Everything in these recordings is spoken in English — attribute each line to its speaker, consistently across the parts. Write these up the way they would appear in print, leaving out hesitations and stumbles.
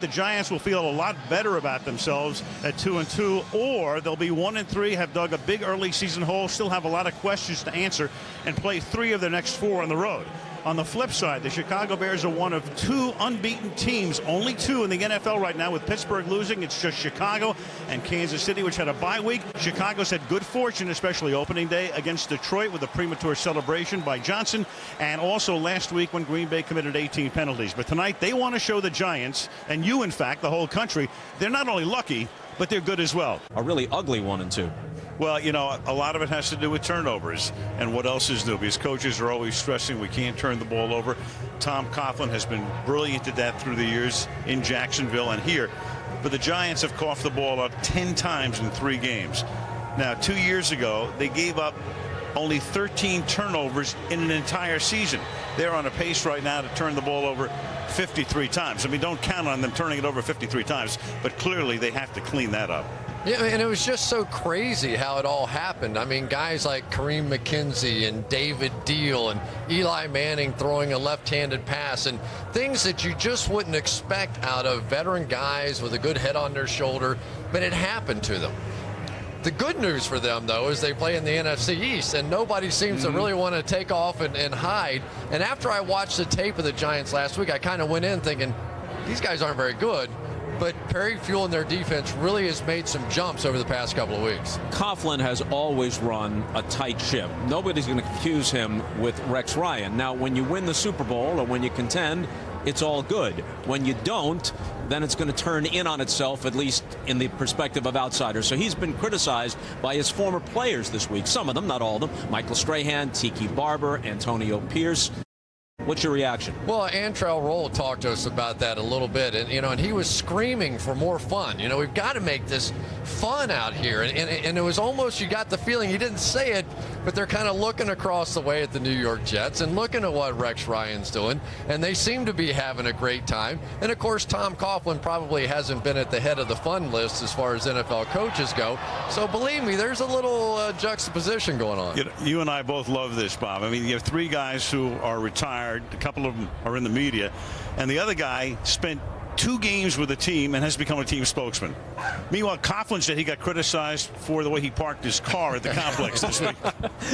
Speaker 1: The Giants will feel a lot better about themselves at 2-2, or they'll be 1-3, have dug a big early season hole, still have a lot of questions to answer, and play 3 of their next 4 on the road. On the flip side, the Chicago Bears are one of 2 unbeaten teams, only 2 in the NFL right now, with Pittsburgh losing. It's just Chicago and Kansas City, which had a bye week. Chicago's had good fortune, especially opening day against Detroit with a premature celebration by Johnson, and also last week when Green Bay committed 18 penalties. But tonight, they want to show the Giants, and you, in fact, the whole country, they're not only lucky, but they're good as well.
Speaker 2: A really ugly 1-2.
Speaker 1: Well, you know, a lot of it has to do with turnovers and what else is new, because coaches are always stressing we can't turn the ball over. Tom Coughlin has been brilliant at that through the years in Jacksonville and here. But the Giants have coughed the ball up 10 times in 3 games. Now, 2 years ago, they gave up only 13 turnovers in an entire season. They're on a pace right now to turn the ball over 53 times. I mean, don't count on them turning it over 53 times, but clearly they have to clean that up.
Speaker 3: Yeah, and it was just so crazy how it all happened. I mean, guys like Kareem McKenzie and David Deal and Eli Manning throwing a left-handed pass and things that you just wouldn't expect out of veteran guys with a good head on their shoulder, but it happened to them. The good news for them, though, is they play in the NFC East, and nobody seems to really want to take off and hide. And after I watched the tape of the Giants last week, I kind of went in thinking, these guys aren't very good. But Perry Fuel and their defense really has made some jumps over the past couple of weeks.
Speaker 2: Coughlin has always run a tight ship. Nobody's going to confuse him with Rex Ryan. Now, when you win the Super Bowl or when you contend, it's all good. When you don't, then it's going to turn in on itself, at least in the perspective of outsiders. So he's been criticized by his former players this week. Some of them, not all of them. Michael Strahan, Tiki Barber, Antonio Pierce. What's your reaction?
Speaker 3: Well, Antrell Roll talked to us about that a little bit, and he was screaming for more fun. We've got to make this fun out here, and it was almost, you got the feeling, he didn't say it, but they're kind of looking across the way at the New York Jets and looking at what Rex Ryan's doing, and they seem to be having a great time. And of course, Tom Coughlin probably hasn't been at the head of the fun list as far as NFL coaches go. So believe me, there's a little juxtaposition going on.
Speaker 1: You and I both love this, Bob. I mean, you have 3 guys who are retired. A couple of them are in the media, and the other guy spent 2 games with the team and has become a team spokesman. Meanwhile, Coughlin said he got criticized for the way he parked his car at the complex this week.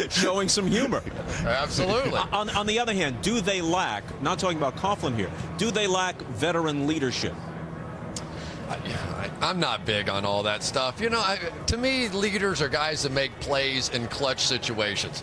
Speaker 2: Showing some humor.
Speaker 3: Absolutely.
Speaker 2: On the other hand, do they lack, not talking about Coughlin here, do they lack veteran leadership?
Speaker 3: I'm not big on all that stuff. To me, leaders are guys that make plays in clutch situations.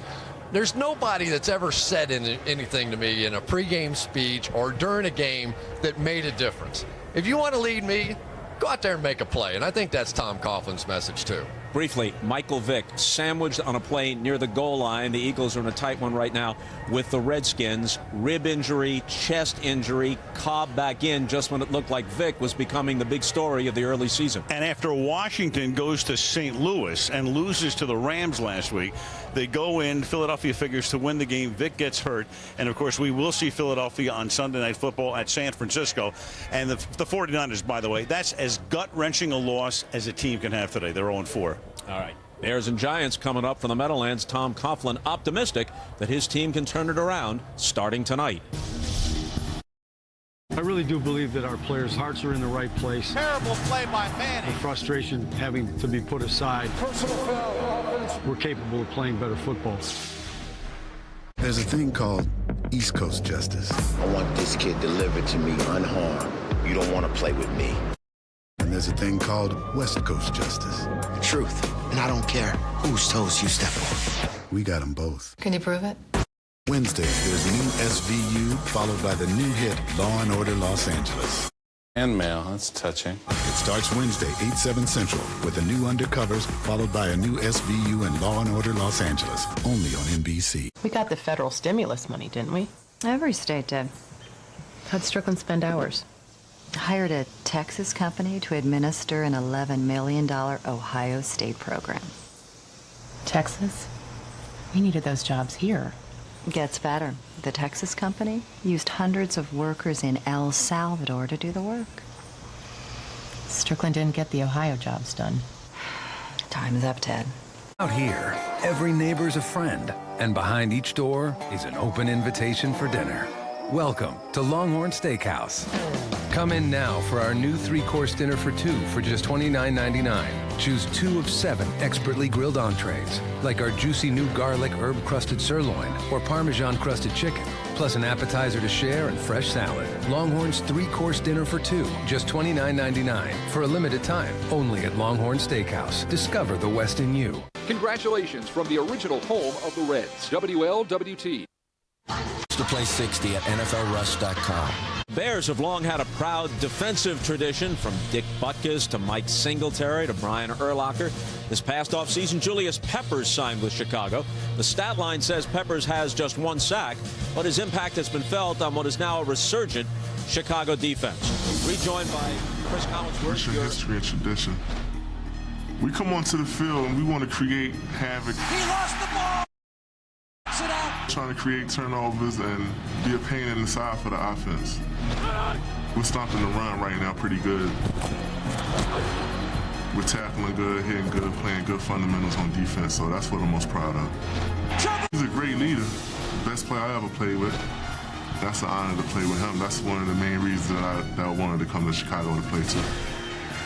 Speaker 3: There's nobody that's ever said anything to me in a pregame speech or during a game that made a difference. If you want to lead me, go out there and make a play. And I think that's Tom Coughlin's message, too.
Speaker 2: Briefly, Michael Vick sandwiched on a play near the goal line. The Eagles are in a tight one right now with the Redskins. Rib injury, chest injury, Cobb back in just when it looked like Vick was becoming the big story of the early season.
Speaker 1: And after Washington goes to St. Louis and loses to the Rams last week, they go in, Philadelphia figures to win the game. Vick gets hurt. And, of course, we will see Philadelphia on Sunday Night Football at San Francisco. And the 49ers, by the way, that's as gut-wrenching a loss as a team can have today. They're 0-4.
Speaker 2: All right. Bears and Giants coming up from the Meadowlands. Tom Coughlin optimistic that his team can turn it around starting tonight.
Speaker 4: I really do believe that our players' hearts are in the right place.
Speaker 5: Terrible play by Manning.
Speaker 4: The frustration having to be put aside.
Speaker 5: Personal foul.
Speaker 4: We're capable of playing better football.
Speaker 6: There's a thing called East Coast justice.
Speaker 7: I want this kid delivered to me unharmed. You don't want to play with me.
Speaker 6: And there's a thing called West Coast justice.
Speaker 7: The truth. And I don't care whose toes you step on.
Speaker 6: We got them both.
Speaker 8: Can you prove it?
Speaker 6: Wednesday, there's new SVU, followed by the new hit Law & Order Los Angeles.
Speaker 9: And mail, that's touching.
Speaker 6: It starts Wednesday, 8/7 Central, with the new Undercovers, followed by a new SVU and Law & Order Los Angeles, only on NBC.
Speaker 8: We got the federal stimulus money, didn't we?
Speaker 10: Every state did.
Speaker 8: How'd Strickland spend ours?
Speaker 10: Hired a Texas company to administer an $11 million Ohio State program.
Speaker 8: Texas? We needed those jobs here.
Speaker 10: Gets better. The Texas company used hundreds of workers in El Salvador to do the work.
Speaker 8: Strickland didn't get the Ohio jobs done.
Speaker 10: Time's up, Ted.
Speaker 11: Out here, every neighbor's a friend, and behind each door is an open invitation for dinner. Welcome to Longhorn Steakhouse. Come in now for our new 3-course dinner for 2 for just $29.99. Choose 2 of 7 expertly grilled entrees, like our juicy new garlic herb-crusted sirloin or Parmesan-crusted chicken, plus an appetizer to share and fresh salad. Longhorn's 3-course dinner for 2, just $29.99 for a limited time, only at Longhorn Steakhouse. Discover the West in you.
Speaker 12: Congratulations from the original home of the Reds, WLWT.
Speaker 13: To play 60 at NFLRush.com.
Speaker 2: Bears have long had a proud defensive tradition, from Dick Butkus to Mike Singletary to Brian Urlacher. This past offseason, Julius Peppers signed with Chicago. The stat line says Peppers has just 1 sack, but his impact has been felt on what is now a resurgent Chicago defense. Rejoined by Chris Collinsworth.
Speaker 14: History and tradition. We come onto the field and we want to create havoc.
Speaker 5: He lost the ball. Sit out.
Speaker 14: Trying to create turnovers and be a pain in the side for the offense. We're stopping the run right now pretty good. We're tackling good, hitting good, playing good fundamentals on defense, so that's what I'm most proud of. He's a great leader, best player I ever played with. That's an honor to play with him. That's one of the main reasons that I wanted to come to Chicago to play too.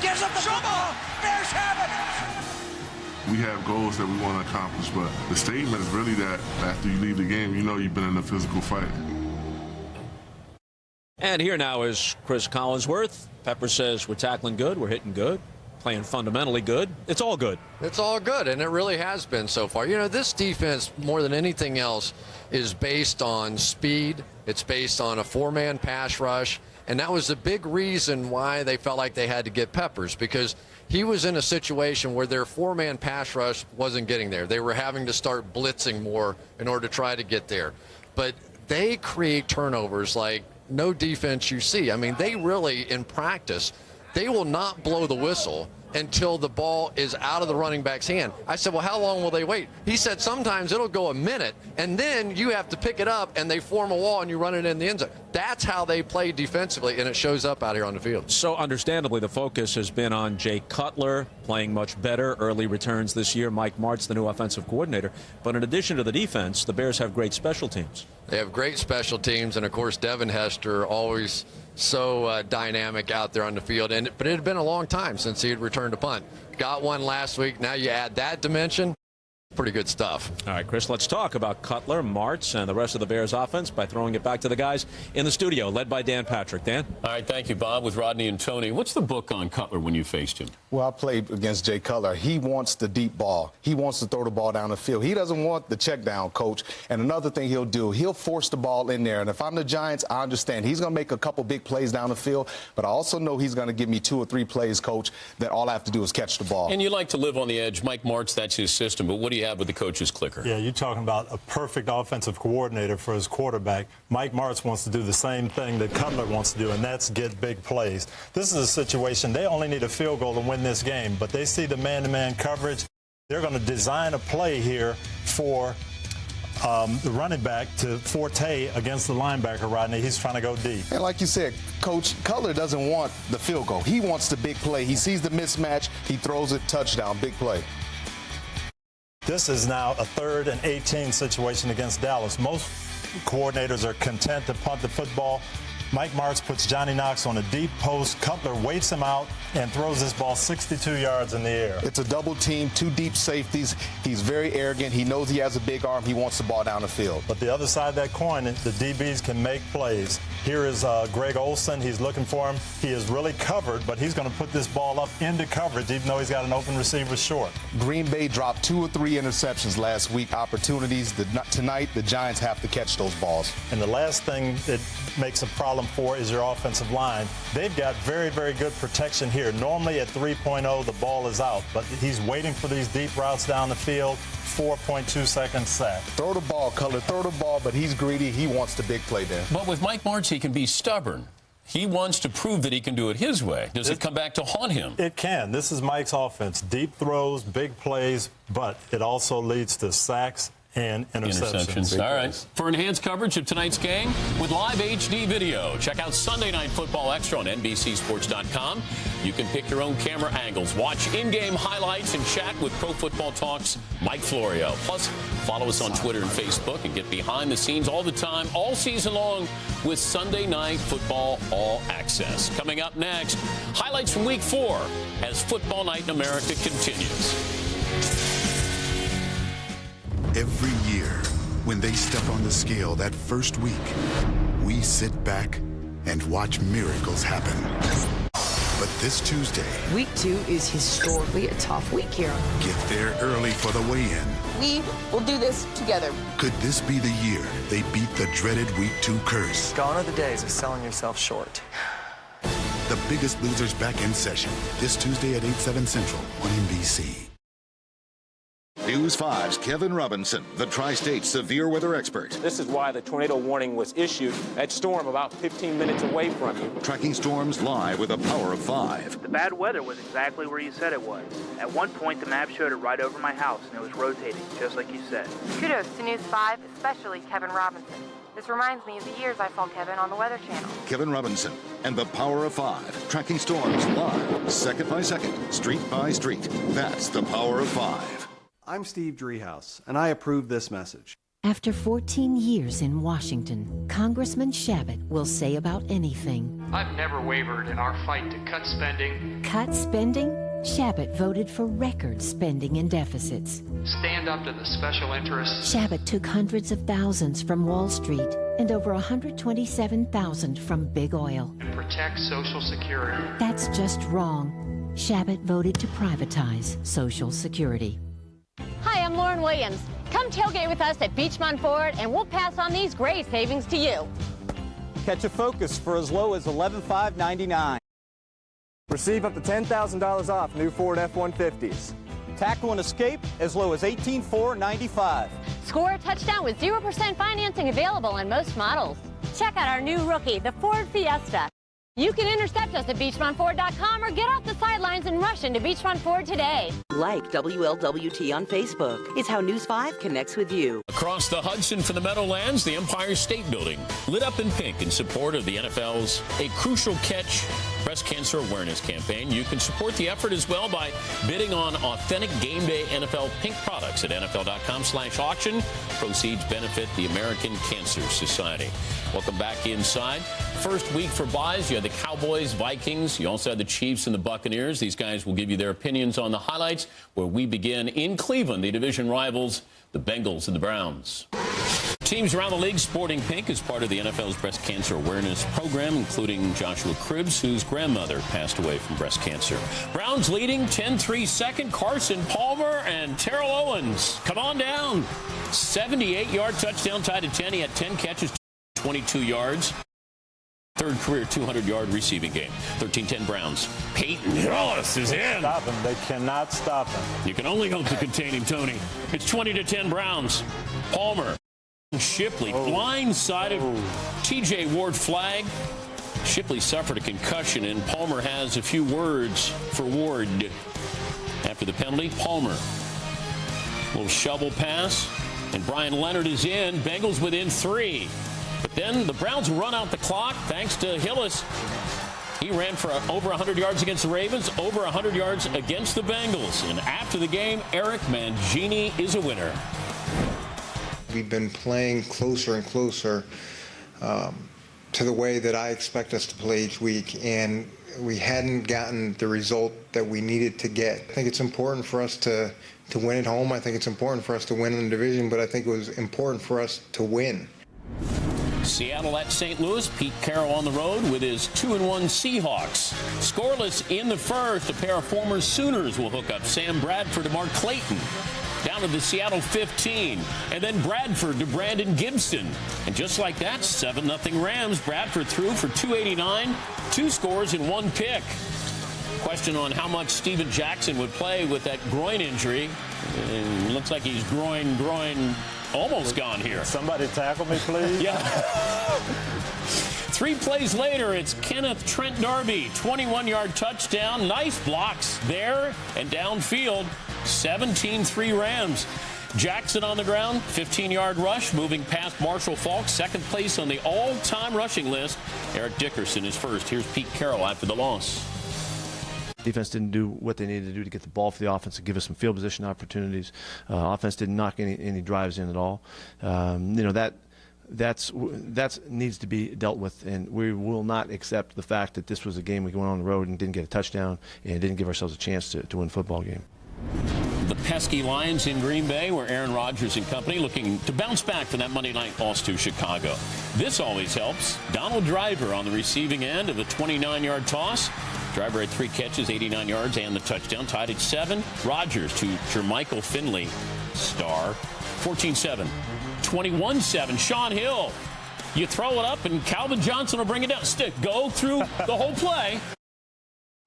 Speaker 5: Gives up the football. Bears have it.
Speaker 14: We have goals that we want to accomplish, but the statement is really that after you leave the game, you know you've been in a physical fight.
Speaker 2: And here now is Chris Collinsworth. Pepper says we're tackling good, we're hitting good, playing fundamentally good. It's all good.
Speaker 3: It's all good, and it really has been so far. You know, this defense, more than anything else, is based on speed. It's based on a 4-man pass rush, and that was a big reason why they felt like they had to get Peppers, because he was in a situation where their 4-man pass rush wasn't getting there. They were having to start blitzing more in order to try to get there. But they create turnovers like no defense you see. I mean, they really, in practice, they will not blow the whistle until the ball is out of the running back's hand. I said, well, how long will they wait? He said sometimes it'll go a minute, and then you have to pick it up, and they form a wall, and you run it in the end zone. That's how they play defensively, and it shows up out here on the field.
Speaker 2: So understandably, the focus has been on Jay Cutler, playing much better, early returns this year. Mike Martz, the new offensive coordinator. But in addition to the defense, the Bears have great special teams.
Speaker 3: They have great special teams, and, of course, Devin Hester always so dynamic out there on the field. But it had been a long time since he had returned a punt. Got one last week. Now you add that dimension. Pretty good stuff.
Speaker 2: All right, Chris, let's talk about Cutler, Martz, and the rest of the Bears offense by throwing it back to the guys in the studio, led by Dan Patrick. Dan?
Speaker 15: All right, thank you, Bob, with Rodney and Tony. What's the book on Cutler when you faced him?
Speaker 16: Well, I played against Jay Cutler. He wants the deep ball. He wants to throw the ball down the field. He doesn't want the check down, coach. And another thing he'll do, he'll force the ball in there. And if I'm the Giants, I understand. He's going to make a couple big plays down the field. But I also know he's going to give me 2 or 3 plays, coach, that all I have to do is catch the ball.
Speaker 15: And you like to live on the edge. Mike Martz, that's his system. But what do you have with the coach's clicker?
Speaker 17: Yeah, you're talking about a perfect offensive coordinator for his quarterback. Mike Martz wants to do the same thing that Cutler wants to do, and that's get big plays. This is a situation, they only need a field goal to win this game, but they see the man-to-man coverage. They're going to design a play here for the running back to forte against the linebacker, Rodney. He's trying to go deep.
Speaker 16: And like you said, Coach, Cutler doesn't want the field goal. He wants the big play. He sees the mismatch. He throws it, touchdown, big play.
Speaker 17: This is now a 3rd and 18 situation against Dallas. Most coordinators are content to punt the football. Mike Martz puts Johnny Knox on a deep post. Cutler waits him out and throws this ball 62 yards in the air.
Speaker 16: It's a double team, 2 deep safeties. He's very arrogant. He knows he has a big arm. He wants the ball down the field.
Speaker 17: But the other side of that coin, the DBs can make plays. Here is Greg Olsen. He's looking for him. He is really covered, but he's going to put this ball up into coverage, even though he's got an open receiver short.
Speaker 16: Green Bay dropped 2 or 3 interceptions last week. Opportunities. Tonight, the Giants have to catch those balls.
Speaker 17: And the last thing that makes a problem for is your offensive line. They've got very, very good protection here. Normally at 3.0, the ball is out, but he's waiting for these deep routes down the field. 4.2 seconds sack.
Speaker 16: Throw the ball, Cutler. Throw the ball, but he's greedy. He wants the big play there.
Speaker 15: But with Mike Martz, he can be stubborn. He wants to prove that he can do it his way. Does it come back to haunt him?
Speaker 17: It can. This is Mike's offense. Deep throws, big plays, but it also leads to sacks and interceptions.
Speaker 15: All right. For enhanced coverage of tonight's game with live HD video, check out Sunday Night Football Extra on NBCSports.com. You can pick your own camera angles, watch in-game highlights, and chat with Pro Football Talk's Mike Florio. Plus, follow us on Twitter and Facebook and get behind the scenes all the time, all season long with Sunday Night Football All Access. Coming up next, highlights from Week 4 as Football Night in America continues.
Speaker 6: Every year, when they step on the scale that first week, we sit back and watch miracles happen. But this Tuesday,
Speaker 8: Week 2 is historically a tough week here.
Speaker 6: get there early for the weigh-in.
Speaker 8: We will do this together.
Speaker 6: Could this be the year they beat the dreaded Week 2 curse?
Speaker 18: Gone are the days of selling yourself short.
Speaker 6: The Biggest Losers back in session this Tuesday at 8/7 Central on NBC.
Speaker 19: News 5's Kevin Robinson, the Tri-State severe weather expert.
Speaker 20: This is why the tornado warning was issued. That storm about 15 minutes away from you.
Speaker 19: Tracking storms live with a power of 5.
Speaker 21: The bad weather was exactly where you said it was. At one point, the map showed it right over my house, and it was rotating, just like you said.
Speaker 22: Kudos to News 5, especially Kevin Robinson. This reminds me of the years I saw Kevin on the Weather Channel.
Speaker 19: Kevin Robinson and the power of 5. Tracking storms live, second by second, street by street. That's the power of 5.
Speaker 23: I'm Steve Driehaus, and I approve this message.
Speaker 24: After 14 years in Washington, Congressman Shabbat will say about anything.
Speaker 25: I've never wavered in our fight to cut spending.
Speaker 24: Cut spending? Shabbat voted for record spending and deficits.
Speaker 25: Stand up to the special interests.
Speaker 24: Shabbat took hundreds of thousands from Wall Street and over 127,000 from big oil.
Speaker 25: And protect Social Security.
Speaker 24: That's just wrong. Shabbat voted to privatize Social Security.
Speaker 26: Hi, I'm Lauren Williams. Come tailgate with us at Beachmont Ford, and we'll pass on these great savings to you.
Speaker 27: Catch a Focus for as low as $11,599. Receive up to $10,000 off new Ford F-150s. Tackle and Escape as low as $18,495.
Speaker 26: Score a touchdown with 0% financing available on most models. Check out our new rookie, the Ford Fiesta. You can intercept us at BeachmontFord.com or get off the sidelines and rush into Beachmont Ford today.
Speaker 28: Like WLWT on Facebook. It's how News 5 connects with you.
Speaker 15: Across the Hudson from the Meadowlands, the Empire State Building lit up in pink in support of the NFL's A Crucial Catch breast cancer awareness campaign. You can support the effort as well by bidding on authentic game day NFL pink products at NFL.com/auction. Proceeds benefit the American Cancer Society. Welcome back inside. First week for buys. You had the Cowboys, Vikings. You also had the Chiefs and the Buccaneers. These guys will give you their opinions on the highlights, where we begin in Cleveland, the division rivals, the Bengals and the Browns. Teams around the league sporting pink as part of the NFL's breast cancer awareness program, including Joshua Cribbs, whose grandmother passed away from breast cancer. Browns leading 10-3 second, Carson Palmer and Terrell Owens. Come on down. 78-yard touchdown tied at 10. He had 10 catches, 22 yards. Third career 200-yard receiving game. 13-10 Browns. Peyton Hillis is in.
Speaker 17: Stop him. They cannot stop him.
Speaker 15: You can only hope to contain him, Tony. It's 20-10 Browns. Palmer. Shipley blindsided. TJ Ward flag. Shipley suffered a concussion, and Palmer has a few words for Ward. After the penalty, Palmer. Little shovel pass, and Brian Leonard is in. Bengals within 3. But then the Browns run out the clock thanks to Hillis. He ran for over 100 yards against the Ravens, over 100 yards against the Bengals. And after the game, Eric Mangini is a winner.
Speaker 29: We've been playing closer and closer to the way that I expect us to play each week, and we hadn't gotten the result that we needed to get. I think it's important for us to win at home. I think it's important for us to win in the division, but I think it was important for us to win.
Speaker 15: Seattle at St. Louis. Pete Carroll on the road with his 2-1 Seahawks. Scoreless in the first. A pair of former Sooners will hook up. Sam Bradford to Mark Clayton. Down to the Seattle 15. And then Bradford to Brandon Gibson. And just like that, 7-0 Rams. Bradford threw for 289, 2 scores and 1 pick. Question on how much Steven Jackson would play with that groin injury. It looks like he's groin almost gone here.
Speaker 17: Somebody tackle me, please.
Speaker 15: Yeah. 3 plays later, it's Kenneth Trent Darby, 21-yard touchdown. Nice blocks there and downfield. 17-3 Rams. Jackson on the ground, 15-yard rush, moving past Marshall Faulk, second place on the all-time rushing list. Eric Dickerson is first. Here's Pete Carroll after the loss.
Speaker 1: Defense didn't do what they needed to do to get the ball for the offense and give us some field position opportunities. Offense didn't knock any drives in at all. That's needs to be dealt with, and we will not accept the fact that this was a game we went on the road and didn't get a touchdown and didn't give ourselves a chance to win a football game.
Speaker 15: The pesky Lions in Green Bay, where Aaron Rodgers and company looking to bounce back from that Monday night loss to Chicago. This always helps. Donald Driver on the receiving end of the 29-yard toss. Driver had 3 catches, 89 yards, and the touchdown. Tied at 7. Rodgers to Jermichael Finley, star. 14-7. 21-7. Sean Hill. You throw it up, and Calvin Johnson will bring it down. Stick. Go through the whole play.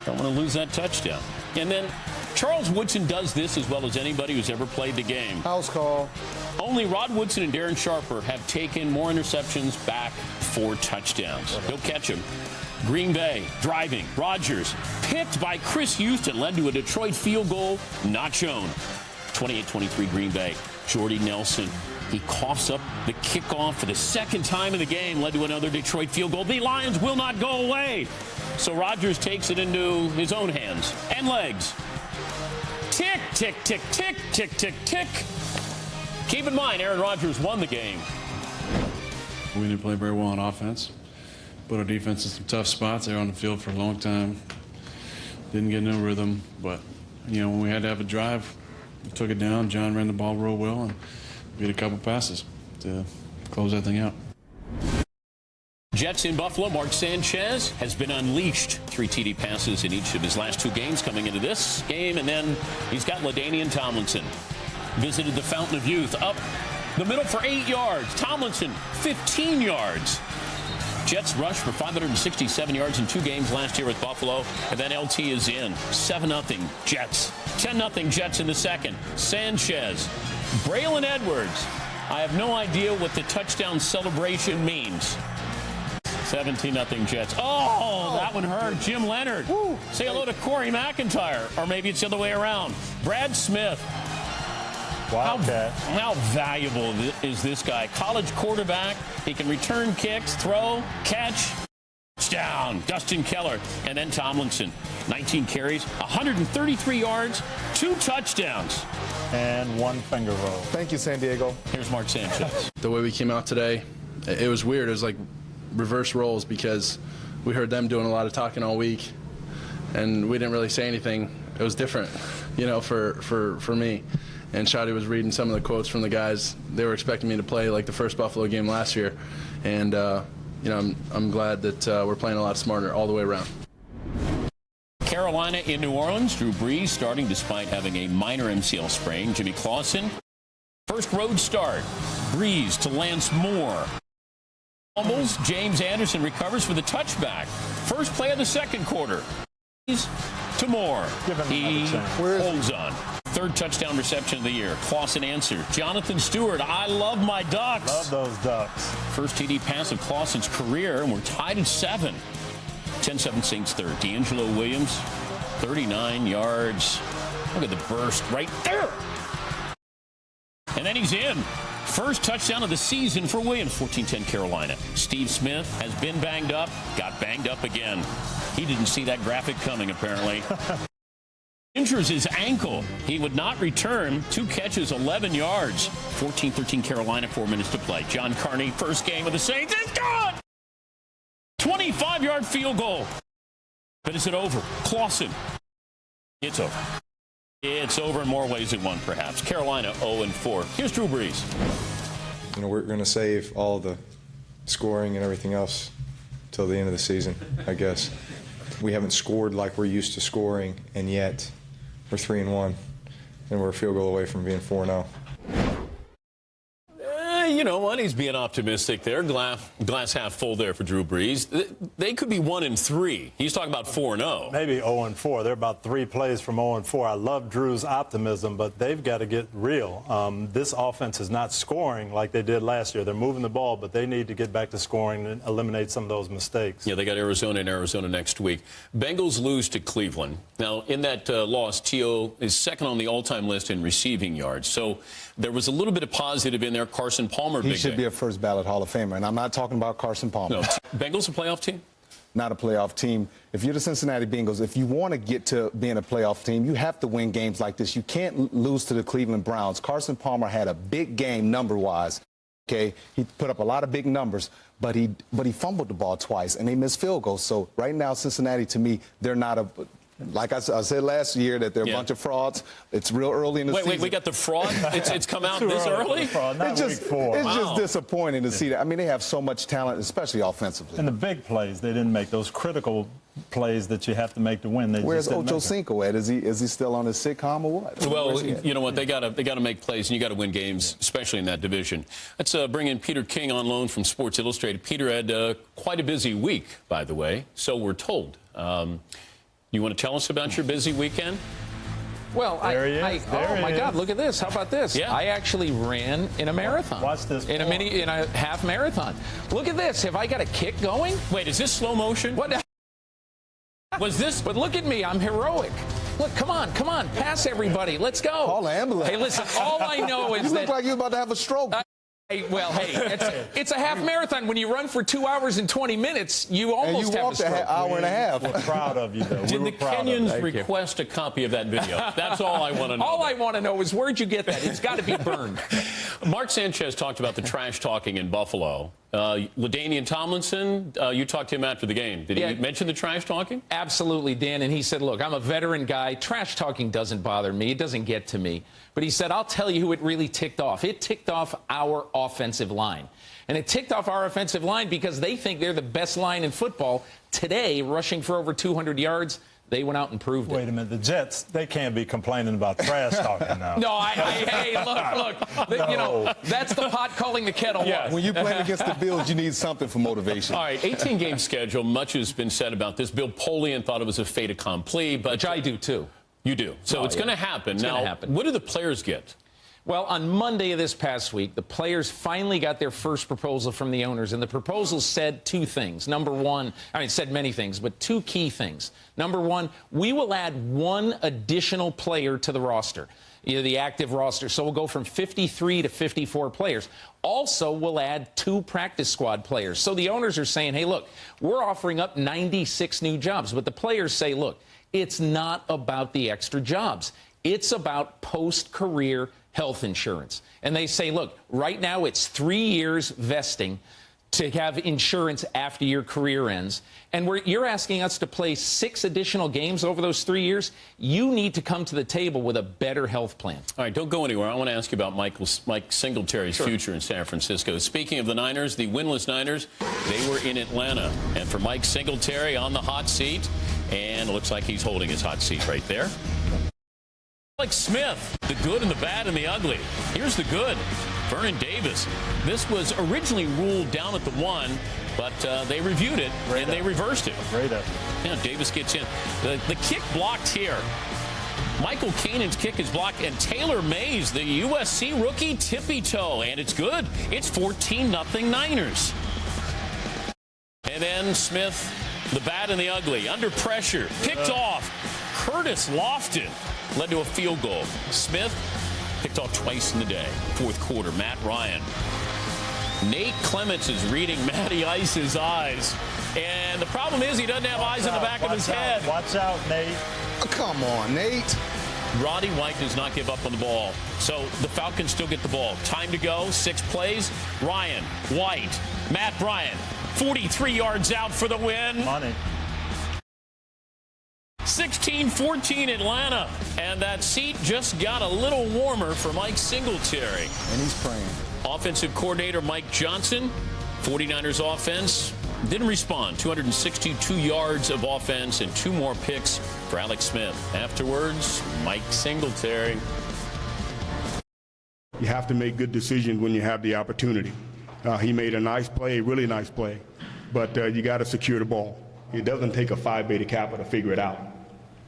Speaker 15: Don't want to lose that touchdown. And then Charles Woodson does this as well as anybody who's ever played the game.
Speaker 16: House call.
Speaker 15: Only Rod Woodson and Darren Sharper have taken more interceptions back for touchdowns. He'll catch them. Green Bay driving. Rodgers picked by Chris Houston, led to a Detroit field goal, not shown. 28-23 Green Bay. Jordy Nelson. He coughs up the kickoff for the second time in the game, led to another Detroit field goal. The Lions will not go away. So Rodgers takes it into his own hands and legs. Tick, tick, tick, tick, tick, tick, tick. Keep in mind, Aaron Rodgers won the game.
Speaker 4: We didn't play very well on offense. Put our defense in some tough spots. They were on the field for a long time. Didn't get in a rhythm. But, when we had to have a drive, we took it down. John ran the ball real well, and we had a couple passes to close that thing out.
Speaker 15: Jets in Buffalo. Mark Sanchez has been unleashed. 3 TD passes in each of his last 2 games coming into this game. And then he's got LaDainian Tomlinson. Visited the Fountain of Youth. Up the middle for 8 yards. Tomlinson, 15 yards. Jets rushed for 567 yards in 2 games last year with Buffalo. And then LT is in. 7-0 Jets. 10-0 Jets in the second. Sanchez. Braylon Edwards. I have no idea what the touchdown celebration means. 17-0 Jets. Oh, that one hurt. Jim Leonard. Woo. Say hello to Corey McIntyre. Or maybe it's the other way around. Brad Smith.
Speaker 17: Wildcat.
Speaker 15: How valuable is this guy? College quarterback. He can return kicks, throw, catch. Touchdown. Dustin Keller. And then Tomlinson. 19 carries, 133 yards, 2 touchdowns.
Speaker 17: And 1 finger roll.
Speaker 16: Thank you, San Diego.
Speaker 15: Here's Mark Sanchez.
Speaker 5: The way we came out today, it was weird. It was like reverse roles because we heard them doing a lot of talking all week, and we didn't really say anything. It was different, for me. And Shotty was reading some of the quotes from the guys. They were expecting me to play like the first Buffalo game last year, and I'm glad that we're playing a lot smarter all the way around.
Speaker 15: Carolina in New Orleans. Drew Brees starting despite having a minor MCL sprain. Jimmy Clausen. First road start. Brees to Lance Moore. Fumbles. James Anderson recovers for the touchback. First play of the second quarter. Brees to Moore. He holds on. 3rd touchdown reception of the year. Clausen answered. Jonathan Stewart, I love my Ducks.
Speaker 17: Love those Ducks.
Speaker 15: First TD pass of Clausen's career, and we're tied at 7. 10-7 Saints third. D'Angelo Williams, 39 yards. Look at the burst right there. And then he's in. First touchdown of the season for Williams. 14-10 Carolina. Steve Smith has been banged up, got banged up again. He didn't see that graphic coming, apparently. Injures his ankle. He would not return. 2 catches, 11 yards. 14-13 Carolina, 4 minutes to play. John Carney, first game of the Saints, is gone! 25-yard field goal. But is it over? Clausen. It's over. It's over in more ways than one, perhaps. Carolina 0-4. Here's Drew Brees.
Speaker 7: We're going to save all the scoring and everything else till the end of the season, I guess. We haven't scored like we're used to scoring, and yet we're 3-1, and we're a field goal away from being 4-0.
Speaker 15: You know what? Cincinnati's being optimistic there. Glass half full there for Drew Brees. They could be 1-3. He's talking about 4-0.
Speaker 17: Maybe 0-4. They're about 3 plays from 0-4. I love Drew's optimism, but they've got to get real. This offense is not scoring like they did last year. They're moving the ball, but they need to get back to scoring and eliminate some of those mistakes.
Speaker 15: Yeah, they got Arizona next week. Bengals lose to Cleveland. Now, in that loss, T.O. is second on the all-time list in receiving yards. So there was a little bit of positive in there. Carson Palmer,
Speaker 16: he should be a first ballot Hall of Famer, and I'm not talking about Carson Palmer.
Speaker 15: No. Bengals a playoff team?
Speaker 16: Not a playoff team. If you're the Cincinnati Bengals, if you want to get to being a playoff team, you have to win games like this. You can't lose to the Cleveland Browns. Carson Palmer had a big game number-wise. Okay, he put up a lot of big numbers, but he fumbled the ball twice, and they missed field goals. So right now, Cincinnati, to me, they're not a. Like I said last year, that they're a bunch of frauds. It's real early in the season.
Speaker 15: Wait, we got the fraud? It's come out this early?
Speaker 17: It's
Speaker 16: just disappointing to see that. I mean, they have so much talent, especially offensively.
Speaker 17: And the big plays, they didn't make those critical plays that you have to make to win.
Speaker 16: Where's Ocho Cinco at? Is he still on his sitcom or what?
Speaker 15: Well, you know what? They got to make plays, and you got to win games, especially in that division. Let's bring in Peter King on loan from Sports Illustrated. Peter had quite a busy week, by the way, so we're told. You want to tell us about your busy weekend?
Speaker 2: Well, oh my God, look at this. How about this? Yeah. I actually ran in a marathon.
Speaker 17: Watch this.
Speaker 2: In a half marathon. Look at this. Have I got a kick going?
Speaker 15: Wait, is this slow motion?
Speaker 2: What was this? But look at me. I'm heroic. Look, come on. Pass everybody. Let's go.
Speaker 16: Call the ambulance.
Speaker 2: Hey, listen, all I know is
Speaker 16: you look like you're about to have a stroke.
Speaker 2: It's a half marathon. When you run for 2 hours and 20 minutes, you almost have a stroke.
Speaker 16: An hour and a half.
Speaker 17: We're proud of you, though.
Speaker 15: Did the Kenyans request a copy of that video? That's all I want to know.
Speaker 2: All I want to know is where'd you get that? It's got to be burned.
Speaker 15: Mark Sanchez talked about the trash talking in Buffalo. LaDainian Tomlinson, you talked to him after the game. Did he mention the trash talking?
Speaker 2: Absolutely, Dan. And he said, look, I'm a veteran guy. Trash talking doesn't bother me. It doesn't get to me. But he said, I'll tell you who it really ticked off. It ticked off our offensive line. And it ticked off our offensive line because they think they're the best line in football. Today, rushing for over 200 yards, they went out and proved it.
Speaker 17: Wait a minute. The Jets, they can't be complaining about trash talking now.
Speaker 2: No, hey, look. No. You know, that's the pot calling the kettle.
Speaker 16: Yes. When you play against the Bills, you need something for motivation.
Speaker 15: All right, 18-game schedule. Much has been said about this. Bill Polian thought it was a fait accompli, but
Speaker 2: which I do, too.
Speaker 15: You do. So it's going to happen. Now, what do the players get?
Speaker 2: Well, on Monday of this past week, the players finally got their first proposal from the owners, and the proposal said 2 things. Number one, it said many things, but 2 key things. Number one, we will add 1 additional player to the roster, the active roster. So we'll go from 53 to 54 players. Also, we'll add 2 practice squad players. So the owners are saying, hey, look, we're offering up 96 new jobs. But the players say, look, it's not about the extra jobs. It's about post-career health insurance. And they say, look, right now it's 3 years vesting to have insurance after your career ends. And you're asking us to play 6 additional games over those 3 years. You need to come to the table with a better health plan.
Speaker 15: All right, don't go anywhere. I want to ask you about Mike Singletary's future in San Francisco. Speaking of the Niners, the winless Niners, they were in Atlanta. And for Mike Singletary on the hot seat, and it looks like he's holding his hot seat right there. Alex Smith, the good and the bad and the ugly. Here's the good. Vernon Davis. This was originally ruled down at the 1, but they reviewed it and they reversed it.
Speaker 17: Great up.
Speaker 15: Yeah, Davis gets in. The kick blocked here. Michael Kanan's kick is blocked, and Taylor Mays, the USC rookie, tippy-toe, and it's good. It's 14-0 Niners. And then Smith, the bad and the ugly, under pressure, picked off. Curtis Lofton led to a field goal. Smith picked off twice in the day. 4th quarter, Matt Ryan. Nate Clements is reading Matty Ice's eyes. And the problem is he doesn't have eyes in the back of his head.
Speaker 17: Watch out, Nate.
Speaker 16: Oh, come on, Nate.
Speaker 15: Roddy White does not give up on the ball. So the Falcons still get the ball. Time to go, 6 plays. Ryan, White, Matt Bryant, 43 yards out for the win.
Speaker 17: Money.
Speaker 15: 16-14 Atlanta. And that seat just got a little warmer for Mike Singletary.
Speaker 16: And he's praying.
Speaker 15: Offensive coordinator Mike Johnson, 49ers offense, didn't respond. 262 yards of offense and 2 more picks for Alex Smith. Afterwards, Mike Singletary.
Speaker 3: You have to make good decisions when you have the opportunity. He made a nice play, really nice play, but you got to secure the ball. It doesn't take a Phi Beta Kappa to figure it out.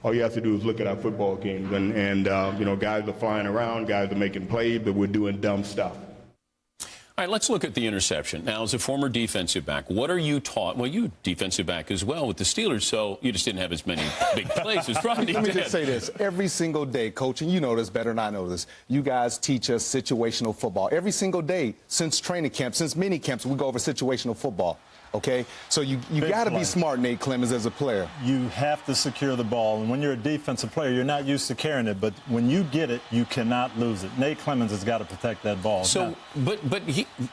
Speaker 3: All you have to do is look at our football games, and you know, guys are flying around, guys are making plays, but we're doing dumb stuff.
Speaker 15: All right, let's look at the interception. Now, as a former defensive back, what are you taught? Well, you defensive back as well with the Steelers, so you just didn't have as many big plays as Rodney
Speaker 16: Let me
Speaker 15: did.
Speaker 16: just say this. Every single day, coach, and you know this better than I know this, you guys teach us situational football. Every single day, since training camp, since mini camps, we go over situational football. Okay? So you got to be smart, Nate Clemens, as a player.
Speaker 17: You have to secure the ball. And when you're a defensive player, you're not used to carrying it. But when you get it, you cannot lose it. Nate Clemens has got to protect that ball.
Speaker 15: So, but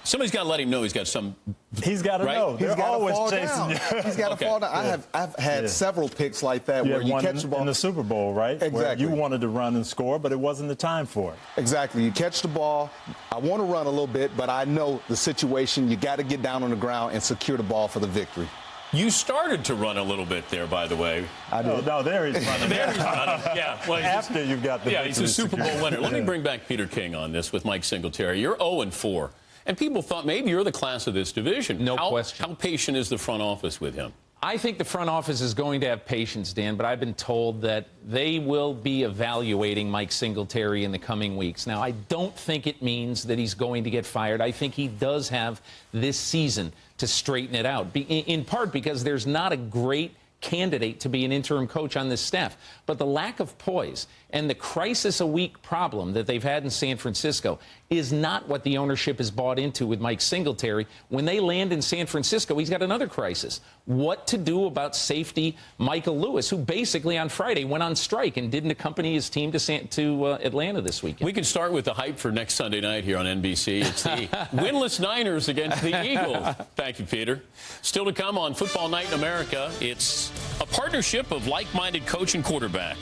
Speaker 15: somebody's got to let him know he's got some.
Speaker 17: He's got to know.
Speaker 16: He's
Speaker 17: They're always
Speaker 16: fall
Speaker 17: chasing
Speaker 16: down.
Speaker 17: you.
Speaker 16: He's got to fall down. I've had several picks like that where you catch the ball.
Speaker 17: In the Super Bowl, right?
Speaker 16: Exactly.
Speaker 17: Where you wanted to run and score, but it wasn't the time for it.
Speaker 16: Exactly. You catch the ball. I want to run a little bit, but I know the situation. You got to get down on the ground and secure the ball for the victory.
Speaker 15: You started to run a little bit there, by the way.
Speaker 17: I did. No, there he's running.
Speaker 15: There he's running. Yeah. Well,
Speaker 17: after you've got the
Speaker 15: he's a Super Bowl winner. Let me bring back Peter King on this with Mike Singletary. You're 0-4. And people thought maybe you're the class of this division.
Speaker 2: No question.
Speaker 15: How patient is the front office with him?
Speaker 2: I think the front office is going to have patience, Dan, but I've been told that they will be evaluating Mike Singletary in the coming weeks. Now, I don't think it means that he's going to get fired. I think he does have this season to straighten it out, in part because there's not a great candidate to be an interim coach on this staff. But the lack of poise and the crisis-a-week problem that they've had in San Francisco is not what the ownership has bought into with Mike Singletary. When they land in San Francisco, he's got another crisis. What to do about safety Michael Lewis, who basically on Friday went on strike and didn't accompany his team to Atlanta this weekend.
Speaker 15: We can start with the hype for next Sunday night here on NBC. It's the winless Niners against the Eagles. Thank you, Peter. Still to come on Football Night in America, it's a partnership of like-minded coach and quarterback.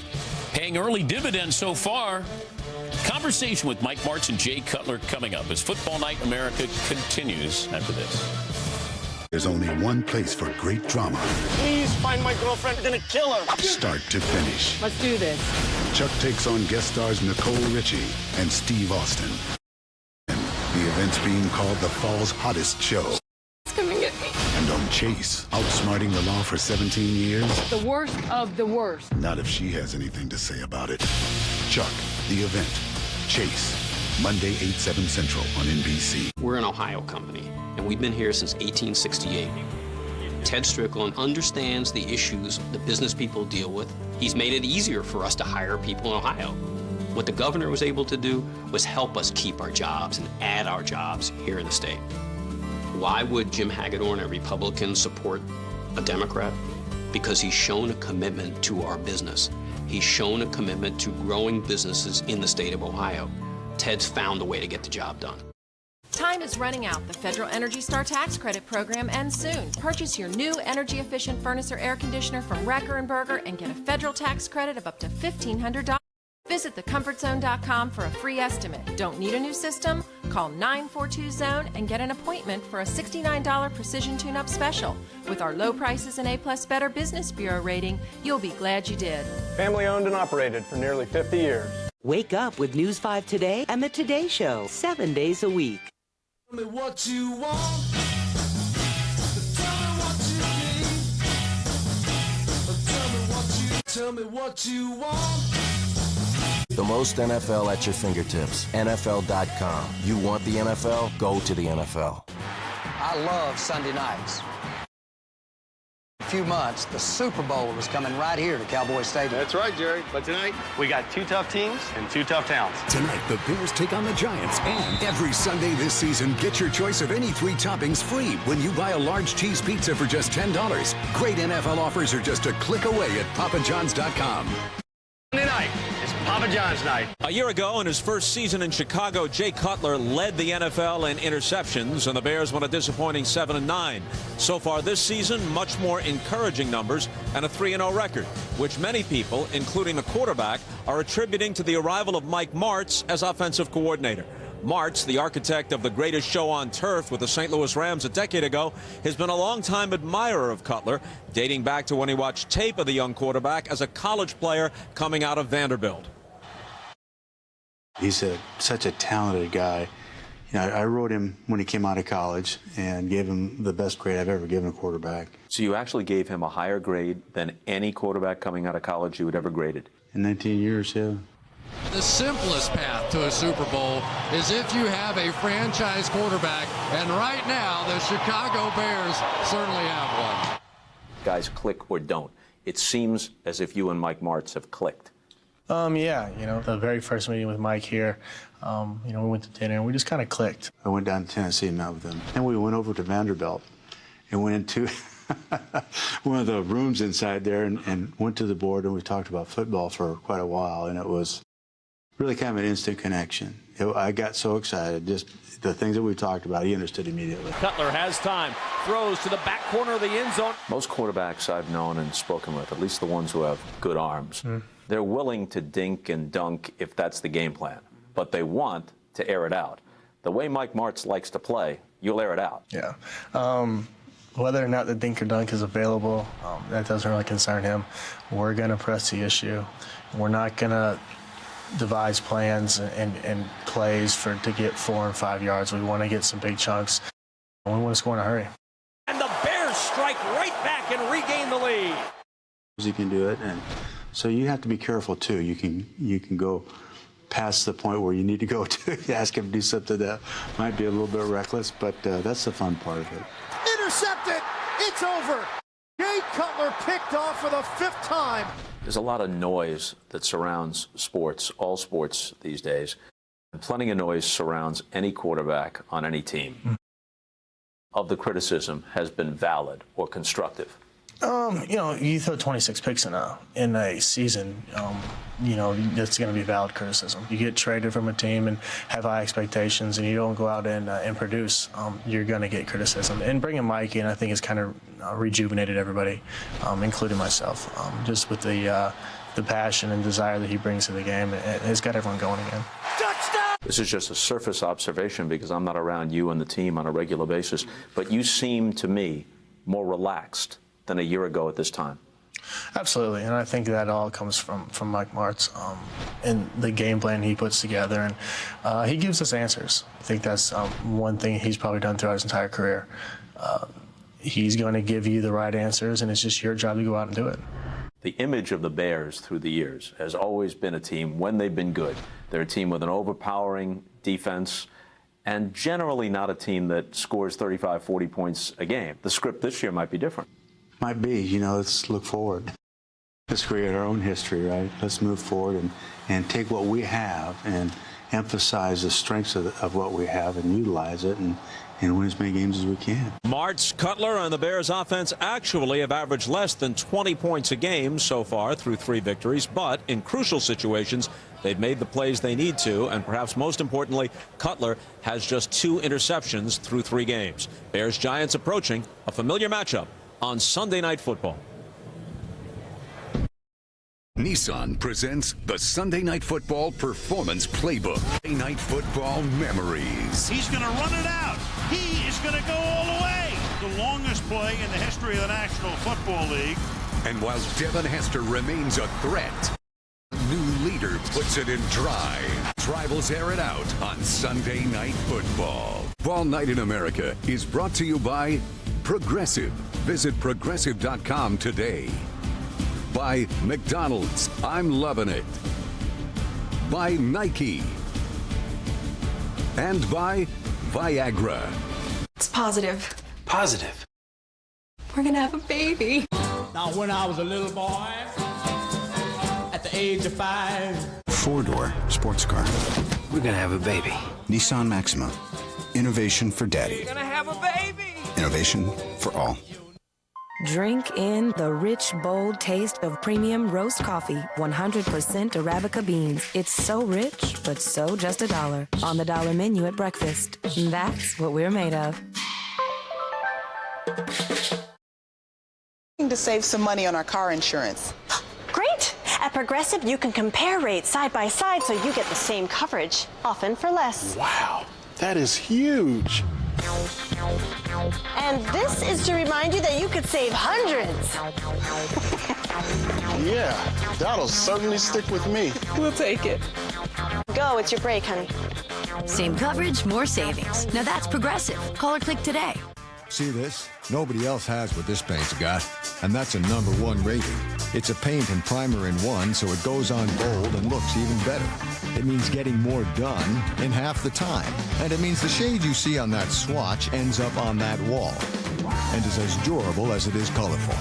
Speaker 15: Paying early dividends so far. Conversation with Mike Martz and Jay Cutler coming up as Football Night in America continues after this.
Speaker 6: There's only one place for great drama.
Speaker 8: Please find my girlfriend. I'm gonna kill her.
Speaker 6: Start to finish.
Speaker 8: Let's do this.
Speaker 6: Chuck takes on guest stars Nicole Richie and Steve Austin. The event's being called the fall's hottest show.
Speaker 8: Come and get me.
Speaker 6: And on Chase, outsmarting the law for 17 years.
Speaker 8: The worst of the worst.
Speaker 6: Not if she has anything to say about it. Chuck, the event. Chase. Monday, 8/7 Central on NBC.
Speaker 9: We're an Ohio company, and we've been here since 1868. Ted Strickland understands the issues the business people deal with. He's made it easier for us to hire people in Ohio. What the governor was able to do was help us keep our jobs and add our jobs here in the state. Why would Jim Hagedorn, a Republican, support a Democrat? Because he's shown a commitment to our business. He's shown a commitment to growing businesses in the state of Ohio. Ted's found a way to get the job done.
Speaker 10: Time is running out. The Federal Energy Star Tax Credit Program ends soon. Purchase your new energy-efficient furnace or air conditioner from Recker & Berger and get a federal tax credit of up to $1,500. Visit thecomfortzone.com for a free estimate. Don't need a new system? Call 942-ZONE and get an appointment for a $69 precision tune-up special. With our low prices and A+ Better Business Bureau rating, you'll be glad you did.
Speaker 27: Family owned and operated for nearly 50 years.
Speaker 28: Wake up with News 5 Today and The Today Show, 7 days a week.
Speaker 11: Tell me what you want. Tell me what you need. Tell me what you want.
Speaker 12: The most NFL at your fingertips. NFL.com. You want the NFL? Go to the NFL.
Speaker 13: I love Sunday nights. A few months, the Super Bowl was coming right here to Cowboy Stadium.
Speaker 14: That's right, Jerry. But tonight, we got two tough teams and two tough towns.
Speaker 18: Tonight, the Bears take on the Giants. And every Sunday this season, get your choice of any 3 toppings free when you buy a large cheese pizza for just $10. Great NFL offers are just a click away at papajohns.com.
Speaker 14: Sunday night, it's Papa John's night.
Speaker 30: A year ago, in his first season in Chicago, Jay Cutler led the NFL in interceptions, and the Bears won a disappointing 7-9. So far this season, much more encouraging numbers and a 3-0 record, which many people, including the quarterback, are attributing to the arrival of Mike Martz as offensive coordinator. Martz, the architect of the greatest show on turf with the St. Louis Rams a decade ago, has been a longtime admirer of Cutler, dating back to when he watched tape of the young quarterback as a college player coming out of Vanderbilt.
Speaker 31: He's such a talented guy.
Speaker 1: You know, I wrote him when he came out of college and gave him the best grade I've ever given a quarterback.
Speaker 19: So you actually gave him a higher grade than any quarterback coming out of college you had ever graded?
Speaker 1: In 19 years, yeah.
Speaker 20: The simplest path to a Super Bowl is if you have a franchise quarterback, and right now the Chicago Bears certainly have one.
Speaker 19: Guys click or don't. It seems as if you and Mike Martz have clicked.
Speaker 21: Yeah, you know, the very first meeting with Mike here, you know, we went to dinner and we just kind of clicked.
Speaker 1: I went down to Tennessee and met with him. And we went over to Vanderbilt and went into one of the rooms inside there and went to the board, and we talked about football for quite a while, and it was really kind of an instant connection. I got so excited, just the things that we talked about, he understood immediately.
Speaker 30: Cutler has time, throws to the back corner of the end zone.
Speaker 19: Most quarterbacks I've known and spoken with, at least the ones who have good arms, they're willing to dink and dunk if that's the game plan, but they want to air it out. The way Mike Martz likes to play, you'll air it out.
Speaker 21: Yeah. Whether or not the dink or dunk is available, that doesn't really concern him. We're going to press the issue. We're not going to devise plans and plays to get 4 and 5 yards. We want to get some big chunks. We want to score in a hurry.
Speaker 30: And the Bears strike right back and regain the lead.
Speaker 1: He can do it, and so you have to be careful too. You can go past the point where you need to go to ask him to do something that might be a little bit reckless, but that's the fun part of it.
Speaker 11: Intercepted. It's over. Jay Cutler picked off for the 5th time.
Speaker 19: There's a lot of noise that surrounds sports, all sports these days. And plenty of noise surrounds any quarterback on any team. Of the criticism has been valid or constructive?
Speaker 21: You know, you throw 26 picks in a season, you know, that's going to be valid criticism. You get traded from a team and have high expectations, and you don't go out and produce, you're going to get criticism. And bringing Mike in, I think, has kind of rejuvenated everybody, including myself, just with the passion and desire that he brings to the game. It's got everyone going again.
Speaker 19: This is just a surface observation because I'm not around you and the team on a regular basis, but you seem to me more relaxed than a year ago at this time.
Speaker 21: Absolutely, and I think that all comes from Mike Martz and the game plan he puts together, and he gives us answers. I think that's one thing he's probably done throughout his entire career. He's going to give you the right answers, and it's just your job to go out and do it.
Speaker 19: The image of the Bears through the years has always been a team, when they've been good, they're a team with an overpowering defense, and generally not a team that scores 35, 40 points a game. The script this year might be different.
Speaker 1: Might be, you know, let's look forward. Let's create our own history, right? Let's move forward and take what we have and emphasize the strengths of what we have and utilize it and win as many games as we can.
Speaker 30: Martz, Cutler, and the Bears offense actually have averaged less than 20 points a game so far through 3 victories, but in crucial situations, they've made the plays they need to, and perhaps most importantly, Cutler has just 2 interceptions through 3 games. Bears-Giants approaching a familiar matchup on Sunday Night Football.
Speaker 18: Nissan presents the Sunday Night Football Performance Playbook. Sunday Night Football Memories.
Speaker 22: He's going to run it out. He is going to go all the way. The longest play in the history of the National Football League.
Speaker 18: And while Devin Hester remains a threat, new leader puts it in drive. Rivals air it out on Sunday Night Football. Fall Night in America is brought to you by Progressive. Visit Progressive.com today. By McDonald's, I'm loving it. By Nike. And by Viagra.
Speaker 23: It's positive.
Speaker 18: Positive.
Speaker 23: We're gonna have a baby.
Speaker 11: Now, when I was a little boy, at the age of 5.
Speaker 24: 4-door sports car. We're gonna have a baby. Nissan Maxima. Innovation for daddy.
Speaker 11: We're gonna have a baby.
Speaker 24: Innovation for all.
Speaker 25: Drink in the rich, bold taste of premium roast coffee, 100% Arabica beans. It's so rich, but so just $1. On the dollar menu at breakfast. That's what we're made of.
Speaker 26: To save some money on our car insurance.
Speaker 29: Great! At Progressive, you can compare rates side by side so you get the same coverage, often for less.
Speaker 31: Wow, that is huge.
Speaker 29: And this is to remind you that you could save hundreds.
Speaker 31: Yeah, that'll certainly stick with me.
Speaker 29: We'll take it. Go, it's your break, honey.
Speaker 2: Same coverage, more savings. Now that's Progressive. Call or click today.
Speaker 3: See this? Nobody else has what this paint's got, and that's a #1 rating. It's a paint and primer in one, so it goes on bold and looks even better. It means getting more done in half the time, and it means the shade you see on that swatch ends up on that wall, and is as durable as it is colorful.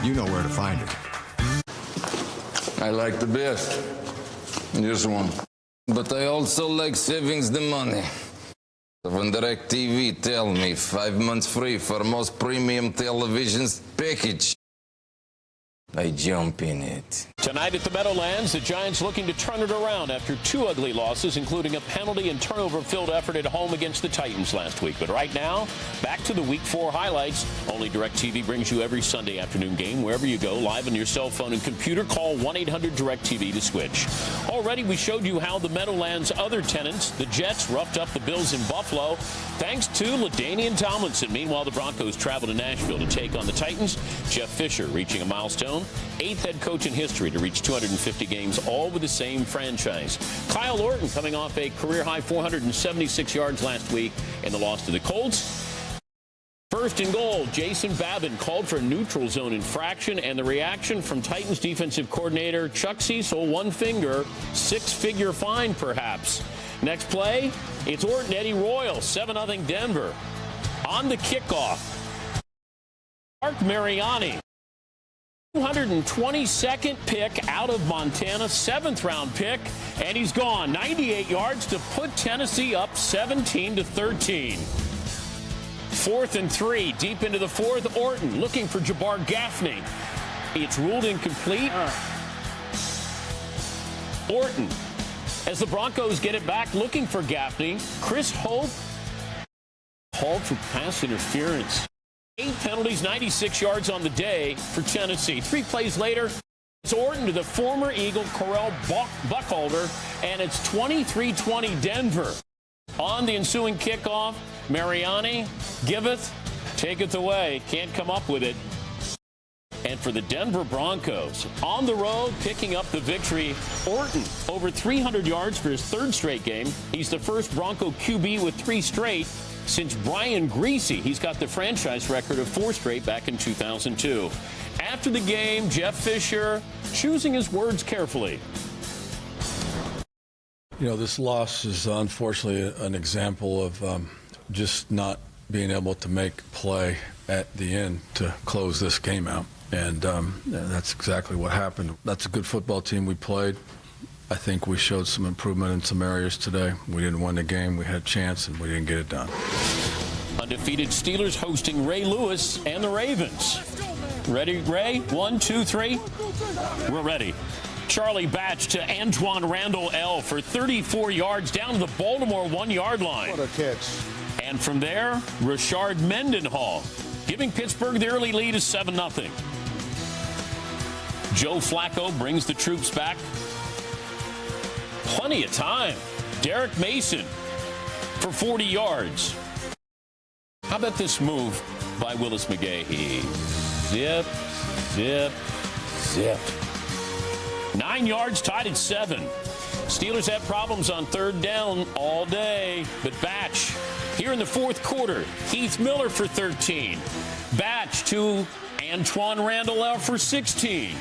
Speaker 3: You know where to find it.
Speaker 4: I like the best. This one. But I also like savings the money. When DirecTV tell me 5 months free for most premium televisions package, I jump in it.
Speaker 5: Tonight at the Meadowlands, the Giants looking to turn it around after 2 ugly losses, including a penalty and turnover-filled effort at home against the Titans last week. But right now, back to the Week 4 highlights. Only DirecTV brings you every Sunday afternoon game, wherever you go, live on your cell phone and computer. Call 1-800-DirecTV to switch. Already, we showed you how the Meadowlands' other tenants, the Jets, roughed up the Bills in Buffalo, thanks to LaDainian Tomlinson. Meanwhile, the Broncos travel to Nashville to take on the Titans. Jeff Fisher reaching a milestone. 8th head coach in history to reach 250 games, all with the same franchise. Kyle Orton coming off a career-high 476 yards last week in the loss to the Colts. First and goal, Jason Babin called for a neutral zone infraction, and the reaction from Titans defensive coordinator Chuck Cecil, one finger, 6-figure fine perhaps. Next play, it's Orton, Eddie Royal, 7-0 Denver. On the kickoff, Mark Mariani. 222nd pick out of Montana, 7th-round pick, and he's gone. 98 yards to put Tennessee up 17-13. 4th and 3, deep into the 4th. Orton looking for Jabbar Gaffney. It's ruled incomplete. Orton, as the Broncos get it back, looking for Gaffney. Chris Hope called for pass interference. 8 penalties, 96 yards on the day for Tennessee. 3 plays later, it's Orton to the former Eagle, Correll Buckholder, and it's 23-20 Denver. On the ensuing kickoff, Mariani giveth, taketh away. Can't come up with it. And for the Denver Broncos, on the road, picking up the victory, Orton, over 300 yards for his 3rd straight game. He's the first Bronco QB with 3 straight since Brian Greasy. He's got the franchise record of 4 straight back in 2002. After the game, Jeff Fisher choosing his words carefully.
Speaker 6: You know, this loss is unfortunately an example of just not being able to make play at the end to close this game out. And that's exactly what happened. That's a good football team we played. I think we showed some improvement in some areas today. We didn't win the game. We had a chance, and we didn't get it done.
Speaker 5: Undefeated Steelers hosting Ray Lewis and the Ravens. Ready, Ray? 1, 2, 3. We're ready. Charlie Batch to Antoine Randall L. for 34 yards down to the Baltimore 1-yard line.
Speaker 31: What a catch.
Speaker 5: And from there, Rashard Mendenhall, giving Pittsburgh the early lead is 7-0. Joe Flacco brings the troops back. Plenty of time. Derek Mason for 40 yards. How about this move by Willis McGahee? Zip, zip, zip. 9 yards, tied at 7. Steelers had problems on 3rd down all day, but Batch here in the 4th quarter. Heath Miller for 13. Batch to Antoine Randall L. for 16.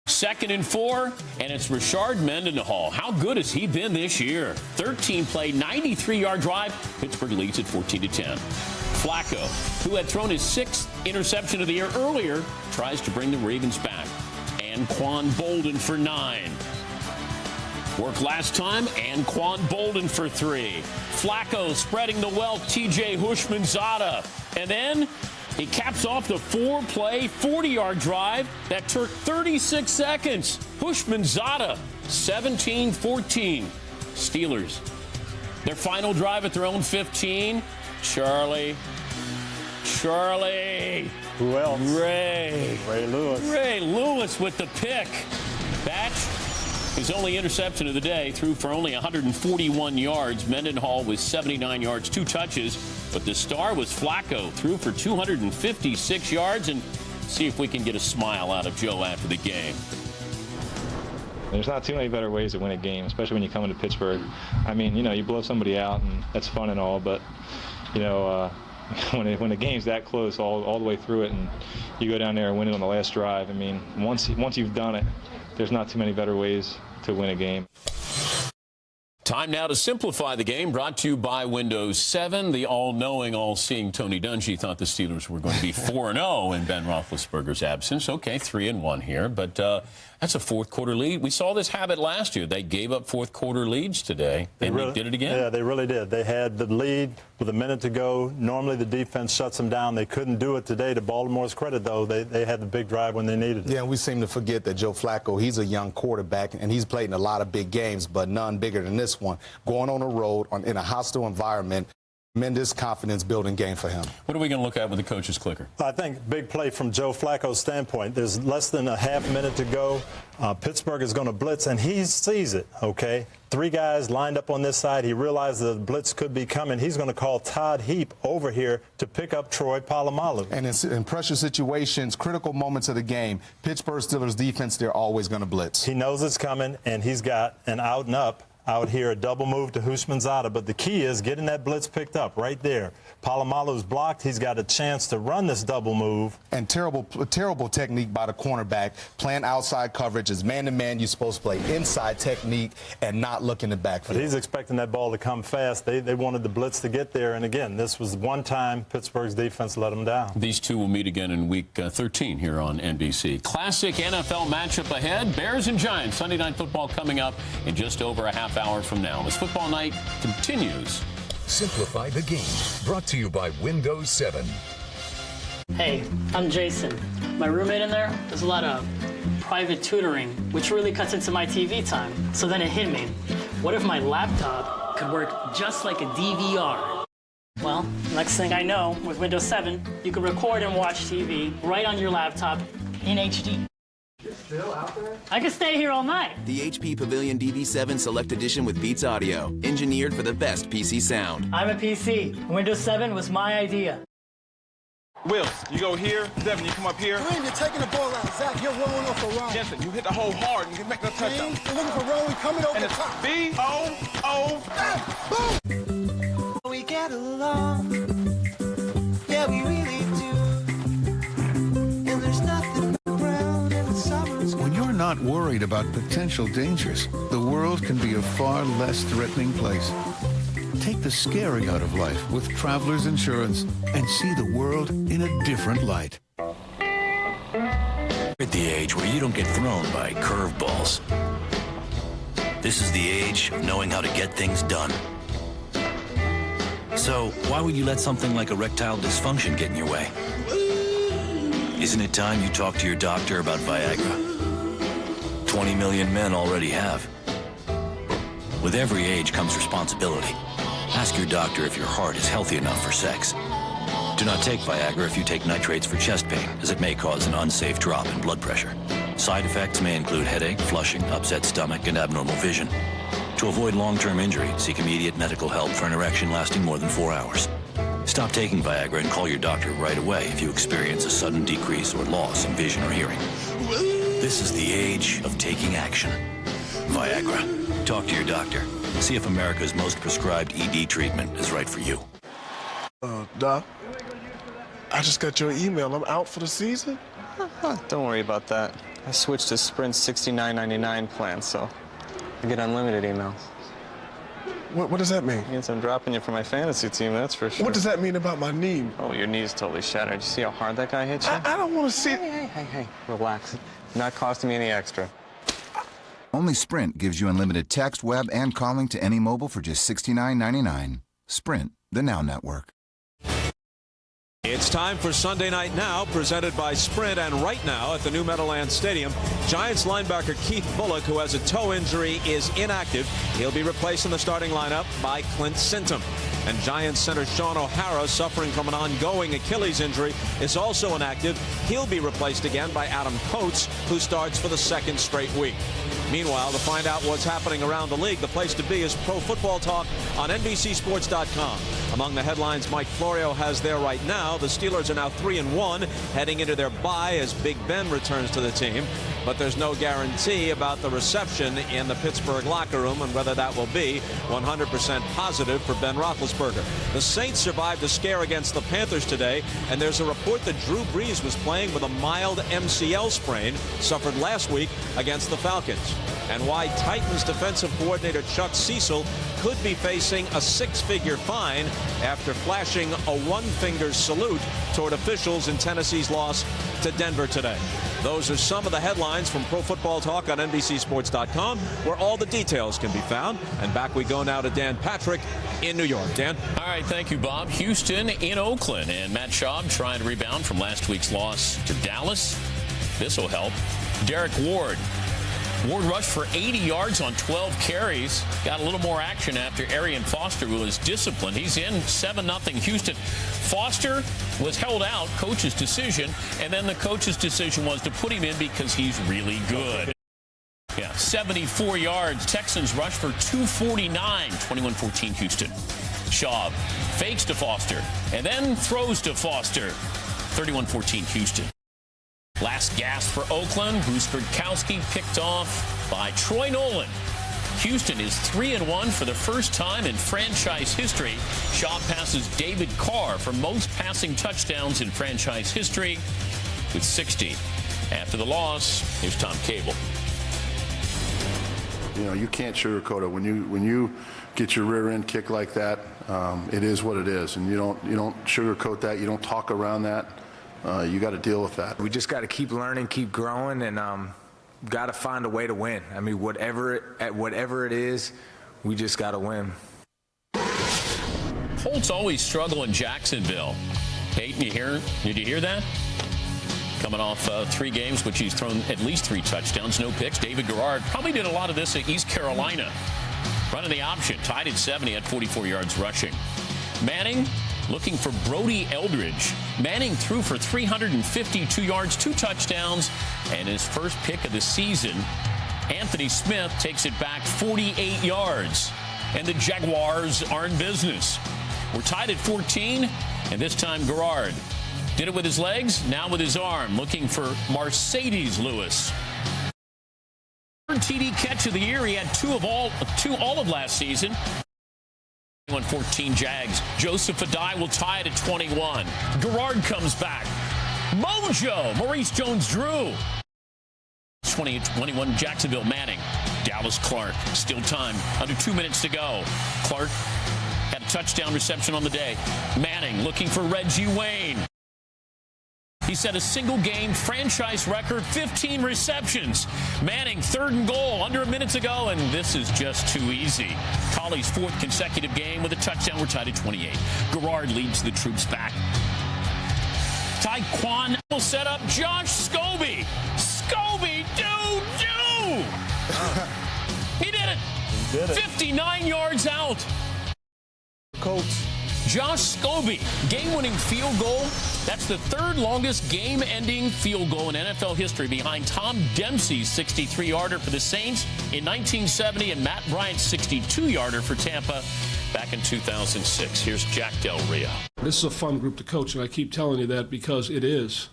Speaker 5: 2nd and 4, and it's Rashard Mendenhall. How good has he been this year? 13-play, 93-yard drive. Pittsburgh leads at 14-10. Flacco, who had thrown his 6th interception of the year earlier, tries to bring the Ravens back. Anquan Bolden for 9. Work last time, Anquan Bolden for 3. Flacco spreading the wealth, TJ Hushmanzada. And then he caps off the 4-play, 40-yard drive that took 36 seconds. Hushmanzada, 17-14. Steelers. Their final drive at their own 15. Charlie.
Speaker 31: Who else?
Speaker 5: Ray
Speaker 31: Lewis.
Speaker 5: Ray Lewis with the pick. Batch, his only interception of the day, threw for only 141 yards. Mendenhall with 79 yards, 2 touches. But the star was Flacco, threw for 256 yards. And see if we can get a smile out of Joe after the game.
Speaker 7: There's not too many better ways to win a game, especially when you come into Pittsburgh. I mean, you know, you blow somebody out, and that's fun and all, but, you know, when the game's that close all the way through it, and you go down there and win it on the last drive, I mean, once you've done it, there's not too many better ways to win a game.
Speaker 5: Time now to simplify the game, brought to you by Windows 7. The all-knowing, all-seeing Tony Dungy thought the Steelers were going to be 4-0 in Ben Roethlisberger's absence. Okay, 3-1 here, but that's a fourth-quarter lead. We saw this habit last year. They gave up fourth-quarter leads today, and they did it again.
Speaker 8: Yeah, they really did. They had the lead with a minute to go. Normally the defense shuts them down. They couldn't do it today. To Baltimore's credit, though, they had the big drive when they needed it.
Speaker 9: Yeah, and we seem to forget that Joe Flacco, he's a young quarterback, and he's played in a lot of big games, but none bigger than this one. Going on the road in a hostile environment, tremendous confidence-building game for him.
Speaker 5: What are we going to look at with the coach's clicker?
Speaker 8: I think big play from Joe Flacco's standpoint. There's less than a half minute to go. Pittsburgh is going to blitz, and he sees it, okay? 3 guys lined up on this side. He realized the blitz could be coming. He's going to call Todd Heap over here to pick up Troy Polamalu.
Speaker 9: And in pressure situations, critical moments of the game, Pittsburgh Steelers defense, they're always going to blitz.
Speaker 8: He knows it's coming, and he's got an out and up. Out here, a double move to Houshmandzadeh, but the key is getting that blitz picked up right there. Polamalu's blocked. He's got a chance to run this double move.
Speaker 9: And terrible technique by the cornerback. Playing outside coverage is man-to-man. You're supposed to play inside technique and not look in the backfield.
Speaker 8: But he's expecting that ball to come fast. They wanted the blitz to get there, and again, this was one time Pittsburgh's defense let them down.
Speaker 5: These two will meet again in Week 13 here on NBC. Classic NFL matchup ahead. Bears and Giants. Sunday Night Football coming up in just over a half hour from now. As football night continues.
Speaker 10: Simplify the game. Brought to you by Windows 7.
Speaker 12: Hey, I'm Jason. My roommate in there does a lot of private tutoring, which really cuts into my TV time. So then it hit me. What if my laptop could work just like a DVR? Well, next thing I know, with Windows 7, you can record and watch TV right on your laptop in HD.
Speaker 13: Still out there?
Speaker 12: I could stay here all night.
Speaker 13: The HP Pavilion DV7 Select Edition with Beats Audio, engineered for the best PC sound.
Speaker 12: I'm a PC. Windows 7 was my idea.
Speaker 15: Will, you go here. Devin, you come up here.
Speaker 11: Kareem, you're taking the ball out. Zach, you're rolling off a run.
Speaker 15: Jensen, you hit the hole hard and you make the touchdown.
Speaker 11: You're looking for rolling, coming over
Speaker 15: and
Speaker 11: the top.
Speaker 15: B-O-O.
Speaker 11: Boom! We get along. Yeah, we really do. And there's nothing around in the summers.
Speaker 16: When you're not worried about potential dangers, the world can be a far less threatening place. Take the scary out of life with Travelers Insurance and see the world in a different light.
Speaker 17: At the age where you don't get thrown by curveballs. This is the age of knowing how to get things done. So why would you let something like erectile dysfunction get in your way? Isn't it time you talk to your doctor about Viagra? 20 million men already have. With every age comes responsibility. Ask your doctor if your heart is healthy enough for sex. Do not take Viagra if you take nitrates for chest pain, as it may cause an unsafe drop in blood pressure. Side effects may include headache, flushing, upset stomach, and abnormal vision. To avoid long-term injury, seek immediate medical help for an erection lasting more than 4 hours. Stop taking Viagra and call your doctor right away if you experience a sudden decrease or loss in vision or hearing. This is the age of taking action. Viagra. Talk to your doctor. See if America's most prescribed ED treatment is right for you.
Speaker 31: Doc, I just got your email. I'm out for the season?
Speaker 27: Don't worry about that. I switched to Sprint's $69.99 plan, so I get unlimited emails.
Speaker 31: What does that mean?
Speaker 27: It means I'm dropping you for my fantasy team, that's for sure.
Speaker 31: What does that mean about my knee?
Speaker 27: Oh, your knee's totally shattered. You see how hard that guy hit you?
Speaker 31: I don't want to see it.
Speaker 27: Hey, relax. Not costing me any extra.
Speaker 24: Only Sprint gives you unlimited text, web, and calling to any mobile for just $69.99. Sprint, the Now Network.
Speaker 30: It's time for Sunday Night Now, presented by Sprint. And right now at the new Meadowlands Stadium, Giants linebacker Keith Bullock, who has a toe injury, is inactive. He'll be replaced in the starting lineup by Clint Sintum. And Giants center Sean O'Hara, suffering from an ongoing Achilles injury, is also inactive. He'll be replaced again by Adam Coates, who starts for the second straight week. Meanwhile, to find out what's happening around the league, the place to be is Pro Football Talk on NBCSports.com. Among the headlines Mike Florio has there right now, the Steelers are now 3-1, heading into their bye as Big Ben returns to the team. but there's no guarantee about the reception in the Pittsburgh locker room and whether that will be 100% positive for Ben Roethlisberger. The Saints survived a scare against the Panthers today, and there's a report that Drew Brees was playing with a mild MCL sprain suffered last week against the Falcons, and why Titans defensive coordinator Chuck Cecil could be facing a 6-figure fine after flashing a one-finger salute toward officials in Tennessee's loss to Denver today. Those are some of the headlines from Pro Football Talk on NBCSports.com, where all the details can be found. And back we go now to Dan Patrick in New York. Dan?
Speaker 5: All right, thank you, Bob. Houston in Oakland, and Matt Schaub trying to rebound from last week's loss to Dallas. This will help. Derek Ward. Ward rushed for 80 yards on 12 carries. Got a little more action after Arian Foster, who was disciplined. He's in 7-0 Houston. Foster was held out, coach's decision, and then the coach's decision was to put him in because he's really good. Yeah, 74 yards. Texans rush for 249, 21-14 Houston. Schaub fakes to Foster and then throws to Foster, 31-14 Houston. Last gasp for Oakland. Bruce Gradkowski picked off by Troy Nolan. Houston is 3-1 for the first time in franchise history. Schaub passes David Carr for most passing touchdowns in franchise history with 60. After the loss, here's Tom Cable.
Speaker 1: You know, you can't sugarcoat it. When you get your rear end kicked like that, it is what it is, and you don't sugarcoat that. You don't talk around that. You got to deal with that.
Speaker 14: We just got to keep learning, keep growing, and got to find a way to win. I mean, whatever it is, we just got to win.
Speaker 5: Colts always struggle in Jacksonville. Peyton, did you hear that? Coming off 3 games, which he's thrown at least 3 touchdowns, no picks. David Garrard probably did a lot of this at East Carolina. Running the option, tied at 70 at 44 yards rushing. Manning looking for Brody Eldridge. Manning threw for 352 yards, 2 touchdowns, and his first pick of the season. Anthony Smith takes it back 48 yards. And the Jaguars are in business. We're tied at 14, and this time Garrard did it with his legs, now with his arm, looking for Mercedes Lewis. Third TD catch of the year. He had 2 all of last season. 21-14 Jags. Joseph Adai will tie it at 21. Garrard comes back. Mojo! Maurice Jones-Drew. 20-21 Jacksonville. Manning. Dallas Clark. Still time. Under 2 minutes to go. Clark had a touchdown reception on the day. Manning looking for Reggie Wayne. He set a single-game franchise record, 15 receptions. Manning, 3rd and goal, under a minute to go, and this is just too easy. Colley's 4th consecutive game with a touchdown. We're tied at 28. Garrard leads the troops back. Tyquan will set up Josh Scobie. Scobie, do! He did it.
Speaker 8: He did it.
Speaker 5: 59 yards out.
Speaker 8: Coach.
Speaker 5: Josh Scobie, game-winning field goal. That's the 3rd longest game-ending field goal in NFL history, behind Tom Dempsey's 63-yarder for the Saints in 1970 and Matt Bryant's 62-yarder for Tampa back in 2006. Here's Jack Del Rio.
Speaker 18: This is a fun group to coach, and I keep telling you that because it is.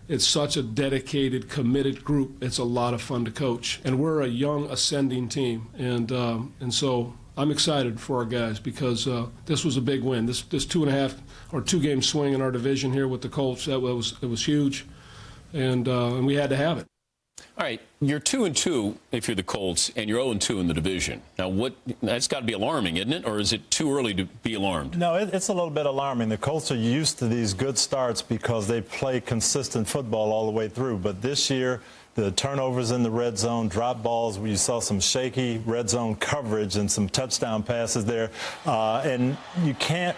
Speaker 18: It's such a dedicated, committed group. It's a lot of fun to coach. And we're a young, ascending team. And so I'm excited for our guys because this was a big win. This 2.5 or 2-game swing in our division here with the Colts, it was huge, and we had to have it.
Speaker 5: All right, you're 2-2 if you're the Colts, and you're 0-2 in the division. Now, that's got to be alarming, isn't it? Or is it too early to be alarmed?
Speaker 8: No, it's a little bit alarming. The Colts are used to these good starts because they play consistent football all the way through. But this year, the turnovers in the red zone, drop balls, where you saw some shaky red zone coverage and some touchdown passes there. And you can't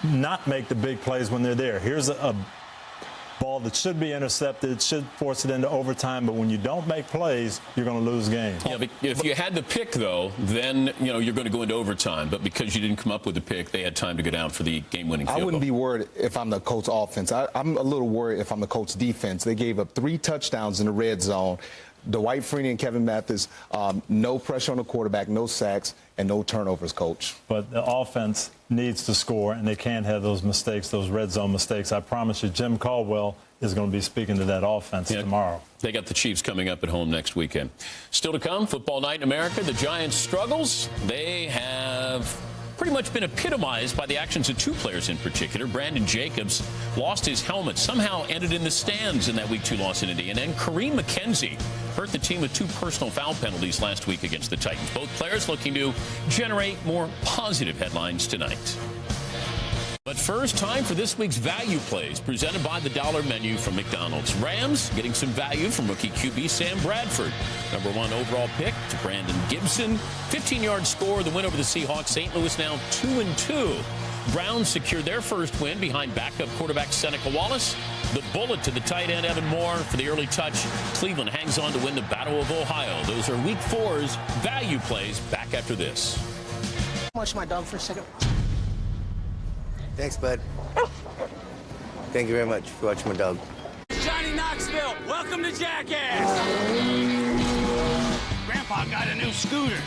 Speaker 8: not make the big plays when they're there. Here's a ball that should be intercepted, should force it into overtime, but when you don't make plays, you're going to lose games.
Speaker 5: Yeah, but if you had the pick, though, then you're going to go into overtime. But because you didn't come up with the pick, they had time to go down for the game-winning field goal.
Speaker 9: I wouldn't be worried if I'm the Colts offense. I'm a little worried if I'm the Colts defense. They gave up 3 touchdowns in the red zone. Dwight Freeney and Kevin Mathis, no pressure on the quarterback, no sacks, and no turnovers, Coach.
Speaker 8: But the offense needs to score, and they can't have those mistakes, those red zone mistakes. I promise you, Jim Caldwell is going to be speaking to that offense tomorrow.
Speaker 5: They got the Chiefs coming up at home next weekend. Still to come, football night in America. The Giants' struggles, they have pretty much been epitomized by the actions of two players in particular. Brandon Jacobs lost his helmet, somehow ended in the stands in that Week 2 loss in Indy. And then Kareem McKenzie hurt the team with 2 personal foul penalties last week against the Titans. Both players looking to generate more positive headlines tonight. But first, time for this week's value plays presented by the Dollar Menu from McDonald's. Rams getting some value from rookie QB Sam Bradford. Number 1 overall pick to Brandon Gibson. 15-yard score, the win over the Seahawks. St. Louis now 2-2. Browns secured their first win behind backup quarterback Seneca Wallace. The bullet to the tight end Evan Moore for the early touch. Cleveland hangs on to win the Battle of Ohio. Those are Week 4's value plays. Back after this.
Speaker 2: Watch my dog for a second. Thanks, bud. Thank you very much for watching my dog.
Speaker 3: Johnny Knoxville, welcome to Jackass. Grandpa got a new scooter.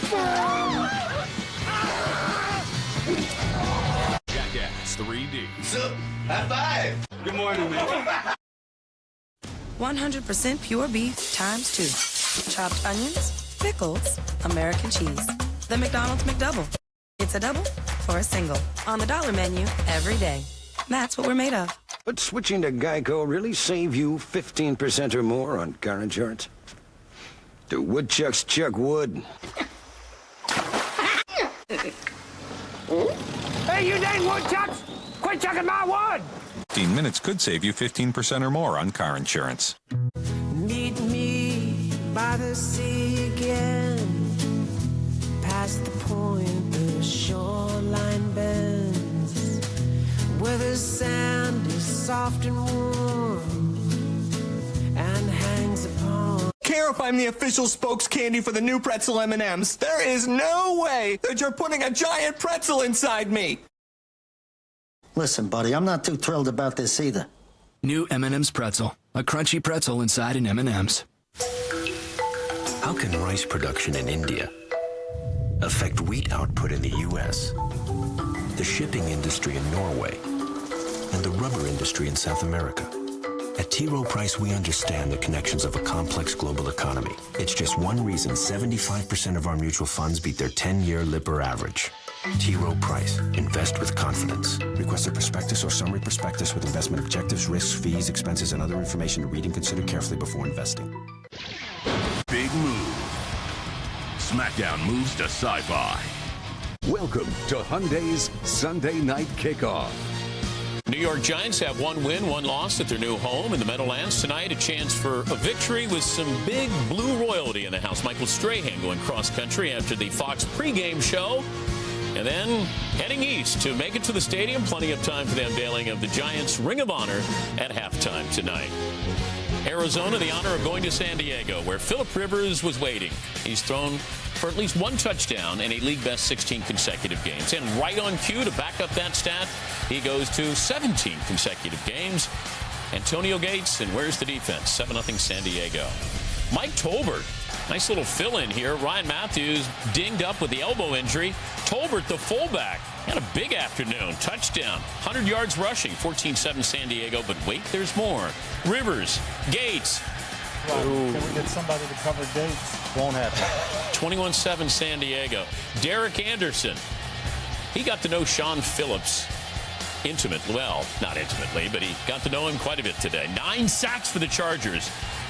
Speaker 10: Jackass 3D.
Speaker 2: So, high five.
Speaker 3: Good morning, man.
Speaker 19: 100% pure beef times 2. Chopped onions, pickles, American cheese. The McDonald's McDouble. It's a double or a single. On the Dollar Menu every day. That's what we're made of.
Speaker 20: Would switching to Geico really save you 15% or more on car insurance? Do woodchucks chuck wood?
Speaker 3: Hey, you dang woodchucks! Quit chucking my wood!
Speaker 10: 15 minutes could save you 15% or more on car insurance.
Speaker 11: Meet me by the sea again, past the point the shoreline bends, where the sand is soft and warm and hangs upon.
Speaker 21: Care if I'm the official spokes candy for the new pretzel M&Ms. There is no way that you're putting a giant pretzel inside me.
Speaker 22: Listen, buddy, I'm not too thrilled about this either.
Speaker 23: New M&M's pretzel. A crunchy pretzel inside an M&M's.
Speaker 25: How can rice production in India affect wheat output in the U.S., the shipping industry in Norway, and the rubber industry in South America? At T. Rowe Price, we understand the connections of a complex global economy. It's just one reason 75% of our mutual funds beat their 10-year Lipper average. T. Rowe Price. Invest with confidence. Request a prospectus or summary prospectus with investment objectives, risks, fees, expenses, and other information to read and consider carefully before investing.
Speaker 10: Big move. SmackDown moves to Sci-Fi.
Speaker 26: Welcome to Hyundai's Sunday Night Kickoff.
Speaker 5: New York Giants have 1 win, 1 loss at their new home in the Meadowlands tonight. A chance for a victory with some big blue royalty in the house. Michael Strahan going cross-country after the Fox pregame show. And then heading east to make it to the stadium. Plenty of time for the unveiling of the Giants' Ring of Honor at halftime tonight. Arizona, the honor of going to San Diego, where Phillip Rivers was waiting. He's thrown for at least 1 touchdown in a league-best 16 consecutive games. And right on cue to back up that stat, he goes to 17 consecutive games. Antonio Gates, and where's the defense? 7-0 San Diego. Mike Tolbert, nice little fill-in here. Ryan Matthews dinged up with the elbow injury. Tolbert, the fullback, had a big afternoon. Touchdown, 100 yards rushing, 14-7 San Diego. But wait, there's more. Rivers, Gates.
Speaker 8: Can we get somebody to cover Gates?
Speaker 9: Won't happen.
Speaker 5: 21-7 San Diego. Derek Anderson. He got to know Sean Phillips intimately. Well, not intimately, but he got to know him quite a bit today. 9 sacks for the Chargers.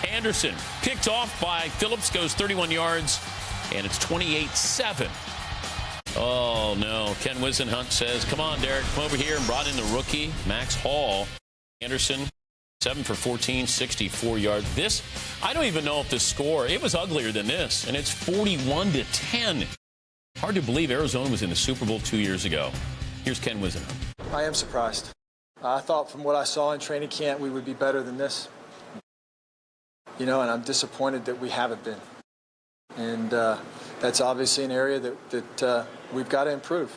Speaker 5: Anderson picked off by Phillips, goes 31 yards, and it's 28-7. Oh, no. Ken Wisenhunt says, come on, Derek, come over here, and brought in the rookie, Max Hall. Anderson, 7 for 14, 64 yards. This, I don't even know if the score, it was uglier than this, and it's 41-10. Hard to believe Arizona was in the Super Bowl 2 years ago. Here's Ken Wisenhunt.
Speaker 28: I am surprised. I thought from what I saw in training camp, we would be better than this. You know, and I'm disappointed that we haven't been. And that's obviously an area that we've got to improve.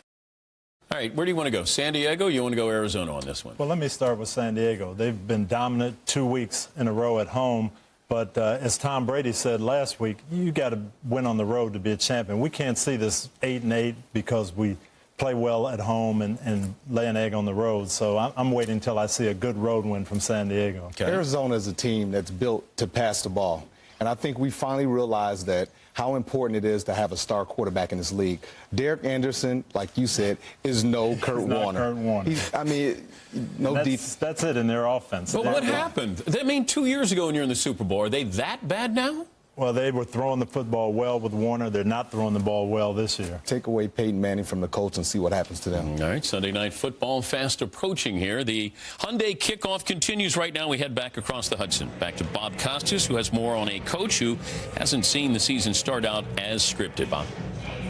Speaker 5: All right, where do you want to go? San Diego, or you want to go Arizona on this one?
Speaker 8: Well, let me start with San Diego. They've been dominant 2 weeks in a row at home, But as Tom Brady said last week, you got to win on the road to be a champion. We can't see this 8-8 because we play well at home and lay an egg on the road. So I'm waiting until I see a good road win from San Diego.
Speaker 9: Okay. Arizona is a team that's built to pass the ball. And I think we finally realized that how important it is to have a star quarterback in this league. Derek Anderson, like you said, is no Kurt Warner.
Speaker 8: Kurt Warner. That's it in their offense.
Speaker 5: But what happened? I mean, 2 years ago when you're in the Super Bowl, are they that bad now?
Speaker 8: Well, they were throwing the football well with Warner. They're not throwing the ball well this year.
Speaker 9: Take away Peyton Manning from the Colts and see what happens to them.
Speaker 5: All right, Sunday Night Football fast approaching here. The Hyundai kickoff continues right now. We head back across the Hudson. Back to Bob Costas, who has more on a coach who hasn't seen the season start out as scripted. Bob.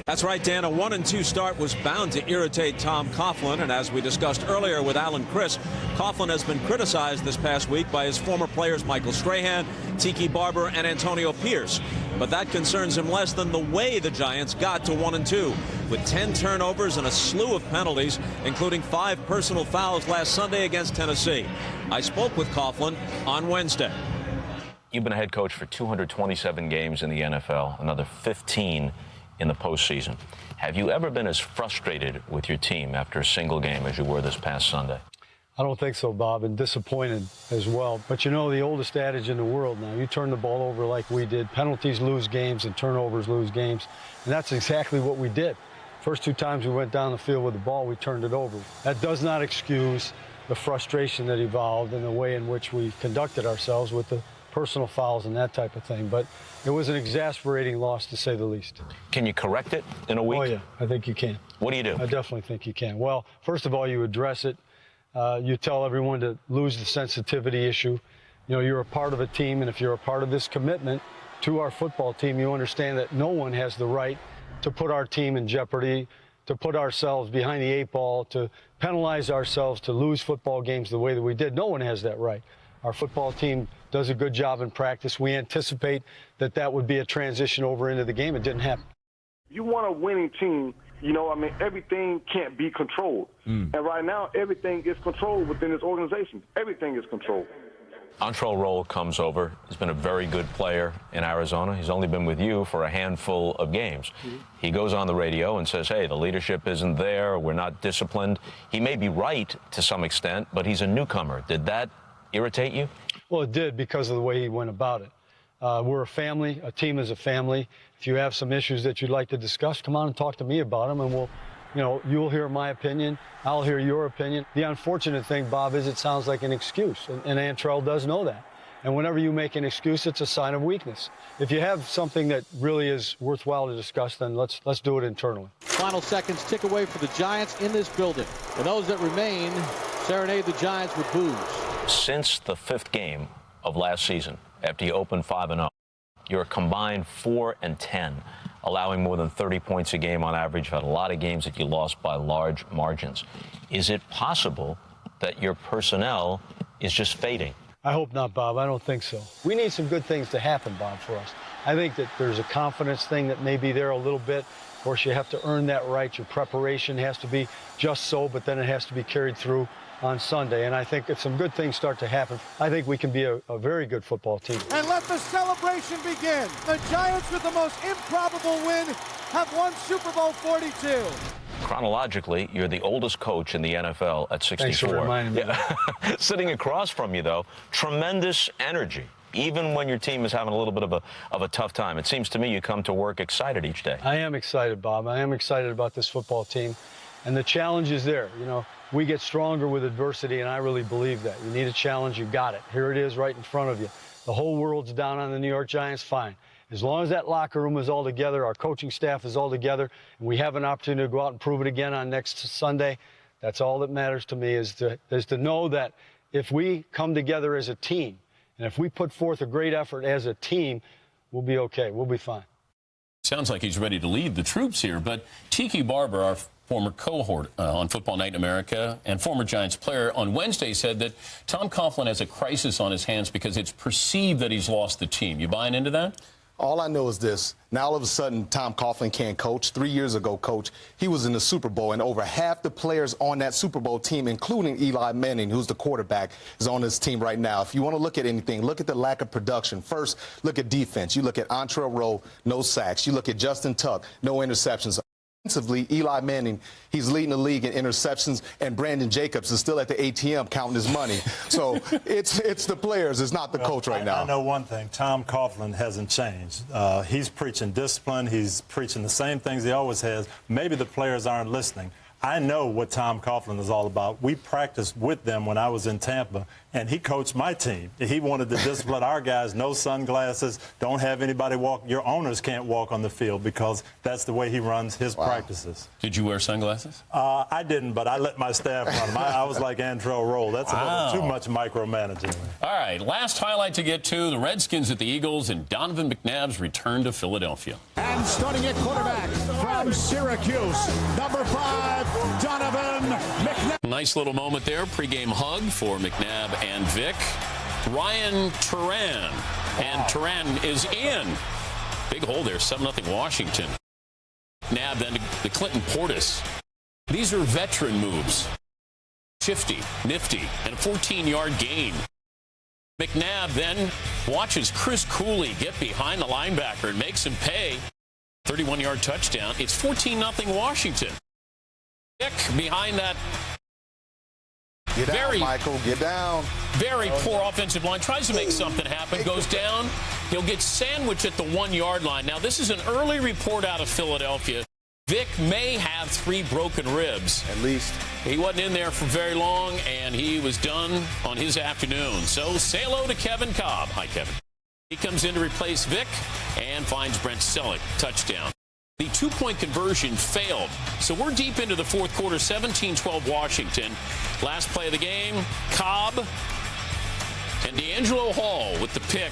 Speaker 30: That's right, Dan. A 1-2 start was bound to irritate Tom Coughlin, and as we discussed earlier with Alan Chris, Coughlin has been criticized this past week by his former players Michael Strahan, Tiki Barber, and Antonio Pierce. But that concerns him less than the way the Giants got to 1-2, with 10 turnovers and a slew of penalties, including 5 personal fouls last Sunday against Tennessee. I spoke with Coughlin on Wednesday.
Speaker 4: You've been a head coach for 227 games in the NFL, another 15 in the postseason. Have you ever been as frustrated with your team after a single game as you were this past Sunday?
Speaker 6: I don't think so, Bob, and disappointed as well. But you know, the oldest adage in the world now, you turn the ball over like we did. Penalties lose games and turnovers lose games. And that's exactly what we did. First 2 times we went down the field with the ball, we turned it over. That does not excuse the frustration that evolved and the way in which we conducted ourselves with the personal fouls and that type of thing. But it was an exasperating loss, to say the least.
Speaker 4: Can you correct it in a week?
Speaker 6: Oh, yeah, I think you can.
Speaker 4: What do you do?
Speaker 6: I definitely think you can. Well, first of all, you address it. You tell everyone to lose the sensitivity issue. You know, you're a part of a team, and if you're a part of this commitment to our football team, you understand that no one has the right to put our team in jeopardy, to put ourselves behind the 8 ball, to penalize ourselves, to lose football games the way that we did. No one has that right. Our football team does a good job in practice. We anticipate that that would be a transition over into the game. It didn't happen.
Speaker 7: You want a winning team, you know, I mean, everything can't be controlled. And right now, everything is controlled within this organization. Everything is controlled.
Speaker 4: Antrell Roll comes over. He's been a very good player in Arizona. He's only been with you for a handful of games. He goes on the radio and says, hey, the leadership isn't there. We're not disciplined. He may be right to some extent, but he's a newcomer. Did that irritate you?
Speaker 6: Well, it did, because of the way he went about it. We're a family. A team is a family. If you have some issues that you'd like to discuss, come on and talk to me about them, and we'll, you know, you'll hear my opinion. I'll hear your opinion. The unfortunate thing, Bob, is it sounds like an excuse, and Antrell does know that. And whenever you make an excuse, it's a sign of weakness. If you have something that really is worthwhile to discuss, then let's do it internally.
Speaker 12: Final seconds tick away for the Giants in this building. For those that remain, serenade the Giants with boos.
Speaker 4: Since the 5th game of last season, after you opened 5-0, you're a combined 4-10, allowing more than 30 points a game on average. You've had a lot of games that you lost by large margins. Is it possible that your personnel is just fading?
Speaker 6: I hope not, Bob. I don't think so. We need some good things to happen, Bob, for us. I think that there's a confidence thing that may be there a little bit. Of course, you have to earn that right. Your preparation has to be just so, but then it has to be carried through on Sunday. And I think if some good things start to happen, I think we can be a very good football team.
Speaker 13: And let the celebration begin. The Giants, with the most improbable win, have won Super Bowl 42.
Speaker 4: Chronologically, you're the oldest coach in the NFL at 64.
Speaker 6: Thanks for reminding me.
Speaker 4: Yeah. Sitting across from you, though, tremendous energy, even when your team is having a little bit of a tough time. It seems to me you come to work excited each day.
Speaker 6: I am excited, Bob. I am excited about this football team. And the challenge is there. You know, we get stronger with adversity, and I really believe that. You need a challenge, you got it. Here it is right in front of you. The whole world's down on the New York Giants, fine. As long as that locker room is all together, our coaching staff is all together, and we have an opportunity to go out and prove it again on next Sunday, that's all that matters to me, is to know that if we come together as a team, and if we put forth a great effort as a team, we'll be okay. We'll be fine.
Speaker 5: Sounds like he's ready to lead the troops here, but Tiki Barber, our former cohort on Football Night in America and former Giants player, on Wednesday said that Tom Coughlin has a crisis on his hands because it's perceived that he's lost the team. You buying into that?
Speaker 9: All I know is this. Now, all of a sudden, Tom Coughlin can't coach. 3 years ago, coach, he was in the Super Bowl, and over half the players on that Super Bowl team, including Eli Manning, who's the quarterback, is on this team right now. If you want to look at anything, look at the lack of production. First, look at defense. You look at Antrell Rowe, no sacks. You look at Justin Tuck, no interceptions. Offensively, Eli Manning, he's leading the league in interceptions, and Brandon Jacobs is still at the ATM counting his money. So it's the players, it's not the coach right now.
Speaker 8: I know one thing. Tom Coughlin hasn't changed. He's preaching discipline. He's preaching the same things he always has. Maybe the players aren't listening. I know what Tom Coughlin is all about. We practiced with them when I was in Tampa, and he coached my team. He wanted to discipline our guys, no sunglasses, don't have anybody walk. Your owners can't walk on the field because that's the way he runs his practices.
Speaker 5: Did you wear sunglasses?
Speaker 8: I didn't, but I let my staff run them. I was like Antrell Rowe. That's a little too much micromanaging.
Speaker 5: All right, last highlight to get to, the Redskins at the Eagles and Donovan McNabb's return to Philadelphia.
Speaker 13: And starting at quarterback from Syracuse, number 5, Donovan McNabb.
Speaker 5: Nice little moment there, pregame hug for McNabb and Vic. Ryan Turan, and Turan is in. Big hole there, 7-0 Washington. McNabb then to Clinton Portis. These are veteran moves. Shifty, nifty, and a 14-yard gain. McNabb then watches Chris Cooley get behind the linebacker and makes him pay. 31-yard touchdown. It's 14-0 Washington. Vic behind that.
Speaker 9: Get down, Michael. Get down.
Speaker 5: Very poor offensive line. Tries to make something happen. Goes down. He'll get sandwiched at the 1-yard line. Now, this is an early report out of Philadelphia. Vic may have 3 broken ribs.
Speaker 9: At least.
Speaker 5: He wasn't in there for very long, and he was done on his afternoon. So, say hello to Kevin Cobb. Hi, Kevin. He comes in to replace Vic and finds Brent Selleck. Touchdown. The 2-point conversion failed. So we're deep into the fourth quarter, 17-12 Washington. Last play of the game, Cobb and D'Angelo Hall with the pick.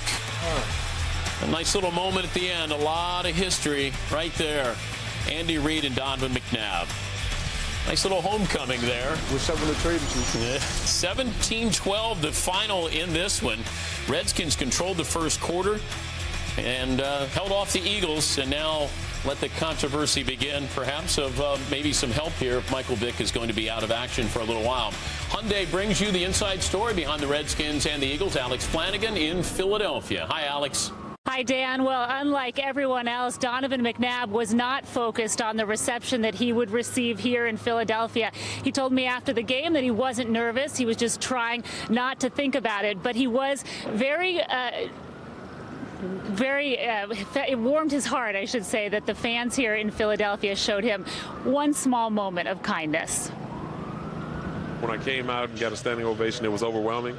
Speaker 5: A nice little moment at the end. A lot of history right there. Andy Reid and Donovan McNabb. Nice little homecoming there.
Speaker 7: Wish I would have traded you.
Speaker 5: 17-12, the final in this one. Redskins controlled the first quarter and held off the Eagles, and now let the controversy begin, perhaps, of maybe some help here if Michael Vick is going to be out of action for a little while. Hyundai brings you the inside story behind the Redskins and the Eagles. Alex Flanagan in Philadelphia. Hi, Alex.
Speaker 1: Hi, Dan. Well, unlike everyone else, Donovan McNabb was not focused on the reception that he would receive here in Philadelphia. He told me after the game that he wasn't nervous. He was just trying not to think about it. But he was it warmed his heart, I should say, that the fans here in Philadelphia showed him one small moment of kindness.
Speaker 2: When I came out and got a standing ovation, it was overwhelming.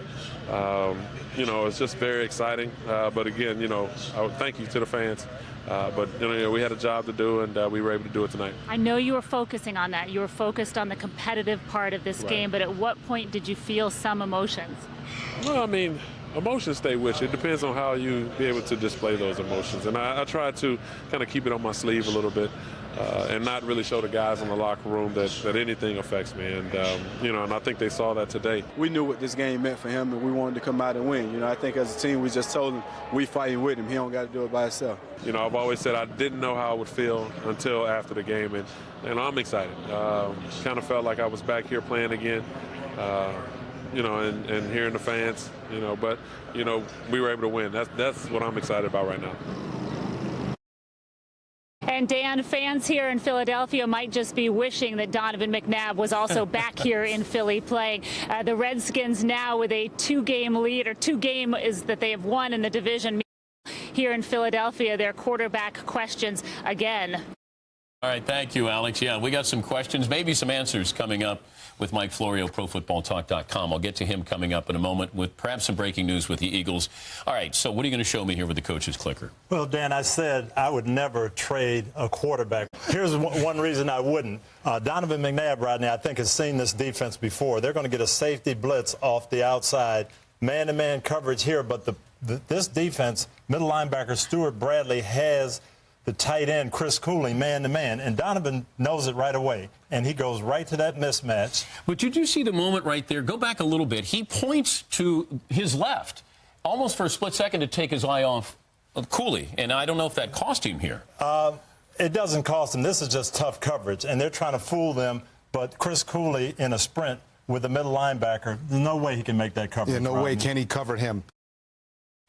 Speaker 2: You know, it's just very exciting. But again, you know, I would thank you to the fans. But you know, we had a job to do, and we were able to do it tonight.
Speaker 1: I know you were focusing on that. You were focused on the competitive part of this game, but at what point did you feel some emotions?
Speaker 2: Well, I mean, emotions stay with you. It depends on how you be able to display those emotions. And I try to kind of keep it on my sleeve a little bit and not really show the guys in the locker room that anything affects me. And, you know, and I think they saw that today.
Speaker 14: We knew what this game meant for him, and we wanted to come out and win. You know, I think as a team, we just told him we fighting with him. He don't got to do it by himself.
Speaker 2: You know, I've always said I didn't know how I would feel until after the game. And I'm excited. Kind of felt like I was back here playing again. You know, and hearing the fans, you know, but, you know, we were able to win. That's what I'm excited about right now.
Speaker 1: And Dan, fans here in Philadelphia might just be wishing that Donovan McNabb was also back here in Philly playing. The Redskins now with a 2-game lead, or 2-game is that they have won in the division. Here in Philadelphia, their quarterback questions again.
Speaker 5: All right, thank you, Alex. Yeah, we got some questions, maybe some answers coming up with Mike Florio, ProFootballTalk.com. I'll get to him coming up in a moment with perhaps some breaking news with the Eagles. All right, so what are you going to show me here with the coach's clicker?
Speaker 8: Well, Dan, I said I would never trade a quarterback. Here's one reason I wouldn't. Donovan McNabb right now, I think, has seen this defense before. They're going to get a safety blitz off the outside, man-to-man coverage here, but this defense, middle linebacker Stuart Bradley has the tight end, Chris Cooley, man-to-man, and Donovan knows it right away, and he goes right to that mismatch.
Speaker 5: But did you see the moment right there? Go back a little bit. He points to his left, almost for a split second to take his eye off of Cooley, and I don't know if that cost him here.
Speaker 8: It doesn't cost him. This is just tough coverage, and they're trying to fool them. But Chris Cooley in a sprint with the middle linebacker, there's no way he can make that coverage.
Speaker 9: Yeah, no way can he cover him.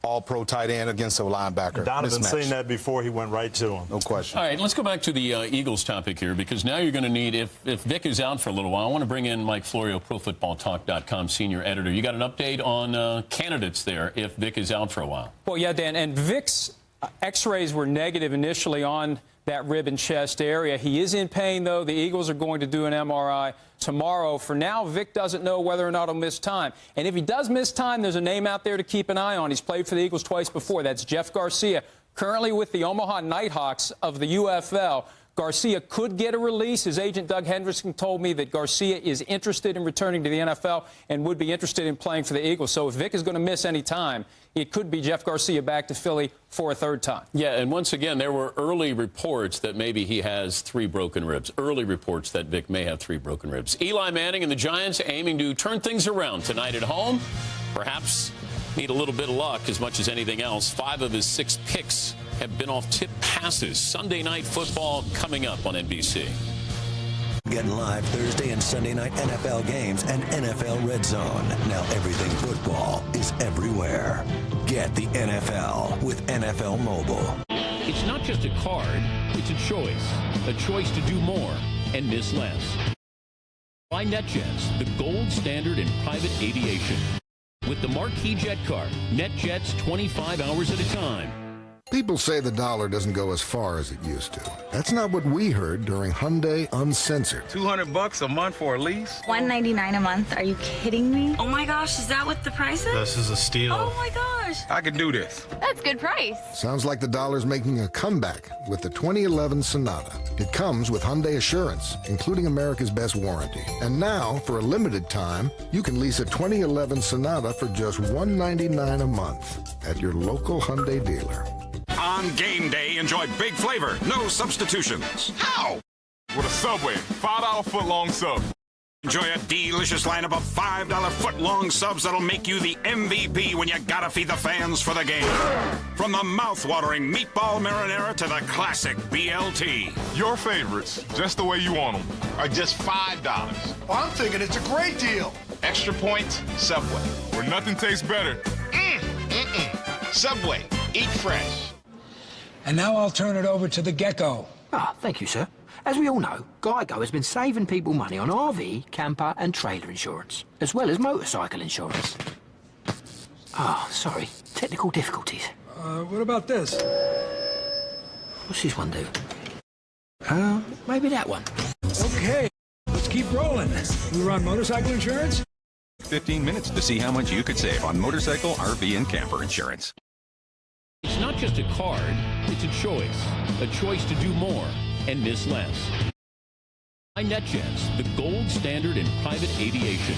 Speaker 9: All-pro tight end against a linebacker.
Speaker 8: Donovan's seen that before. He went right to him.
Speaker 9: No question.
Speaker 5: All right, let's go back to the Eagles topic here, because now you're going to need, if Vic is out for a little while, I want to bring in Mike Florio, ProFootballTalk.com senior editor. You got an update on candidates there if Vic is out for a while?
Speaker 3: Well, yeah, Dan, and Vic's x-rays were negative initially on that rib and chest area. He is in pain, though. The Eagles are going to do an MRI tomorrow. For now, Vic doesn't know whether or not he'll miss time. And if he does miss time, there's a name out there to keep an eye on. He's played for the Eagles twice before. That's Jeff Garcia, currently with the Omaha Nighthawks of the UFL. Garcia could get a release. His agent, Doug Hendrickson, told me that Garcia is interested in returning to the NFL and would be interested in playing for the Eagles. So if Vic is going to miss any time, it could be Jeff Garcia back to Philly for a third time.
Speaker 5: Yeah, and once again, there were early reports that maybe he has 3 broken ribs. Early reports that Vic may have 3 broken ribs. Eli Manning and the Giants aiming to turn things around tonight at home. Perhaps need a little bit of luck as much as anything else. 5 of his 6 picks have been off tip passes. Sunday Night Football coming up on NBC.
Speaker 25: Get live Thursday and Sunday night NFL games and NFL Red Zone. Now everything football is everywhere. Get the NFL with NFL Mobile.
Speaker 5: It's not just a card, it's a choice to do more and miss less. By NetJets, the gold standard in private aviation. With the marquee jet card, NetJets 25 hours at a time.
Speaker 15: People say the dollar doesn't go as far as it used to. That's not what we heard during Hyundai Uncensored.
Speaker 16: $200 a month for a lease?
Speaker 17: $199 a month. Are you kidding me? Oh my gosh, is that what the price is?
Speaker 16: This is a steal.
Speaker 17: Oh my gosh.
Speaker 16: I can do this.
Speaker 17: That's good price.
Speaker 15: Sounds like the dollar's making a comeback with the 2011 Sonata. It comes with Hyundai Assurance, including America's best warranty. And now, for a limited time, you can lease a 2011 Sonata for just $199 a month at your local Hyundai dealer.
Speaker 18: On game day, enjoy big flavor, no substitutions. How?
Speaker 19: With a Subway, $5 foot-long sub.
Speaker 18: Enjoy a delicious lineup of $5 foot-long subs that'll make you the MVP when you gotta feed the fans for the game. From the mouth-watering meatball marinara to the classic BLT.
Speaker 19: Your favorites, just the way you want them, are just $5.
Speaker 13: Well, I'm thinking it's a great deal.
Speaker 19: Extra points, Subway, where nothing tastes better.
Speaker 18: Subway, eat fresh.
Speaker 20: And now I'll turn it over to the Gecko.
Speaker 24: Thank you, sir. As we all know, Geico has been saving people money on RV, camper and trailer insurance, as well as motorcycle insurance. Sorry. Technical difficulties.
Speaker 20: What about this?
Speaker 24: What's this one do? Maybe that one.
Speaker 20: Okay, let's keep rolling. We run motorcycle insurance?
Speaker 27: 15 minutes to see how much you could save on motorcycle, RV, and camper insurance.
Speaker 5: It's not just a card, it's a choice to do more and miss less. By NetJets, the gold standard in private aviation.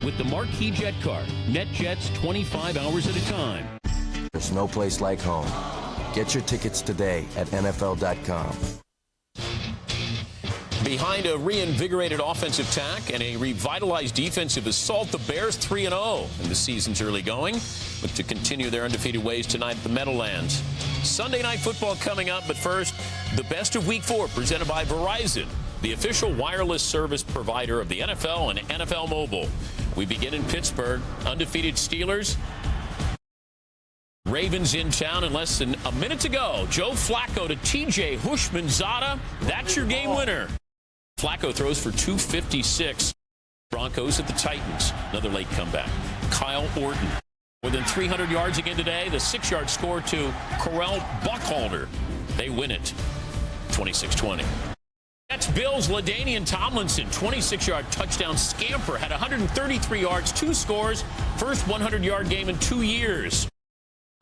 Speaker 5: With the marquee jet card, NetJets 25 hours at a time.
Speaker 29: There's no place like home. Get your tickets today at NFL.com.
Speaker 5: Behind a reinvigorated offensive attack and a revitalized defensive assault, the Bears 3-0 in the season's early going. Look to continue their undefeated ways tonight at the Meadowlands. Sunday Night Football coming up, but first, the best of Week 4 presented by Verizon, the official wireless service provider of the NFL and NFL Mobile. We begin in Pittsburgh. Undefeated Steelers. Ravens in town in less than a minute to go. Joe Flacco to TJ Hushmanzada. That's your game winner. Flacco throws for 256. Broncos at the Titans. Another late comeback. Kyle Orton. More than 300 yards again today. The 6-yard score to Correll Buckhalter. They win it. 26-20. That's Bills' LaDainian Tomlinson. 26-yard touchdown scamper. Had 133 yards, 2 scores. First 100-yard game in 2 years.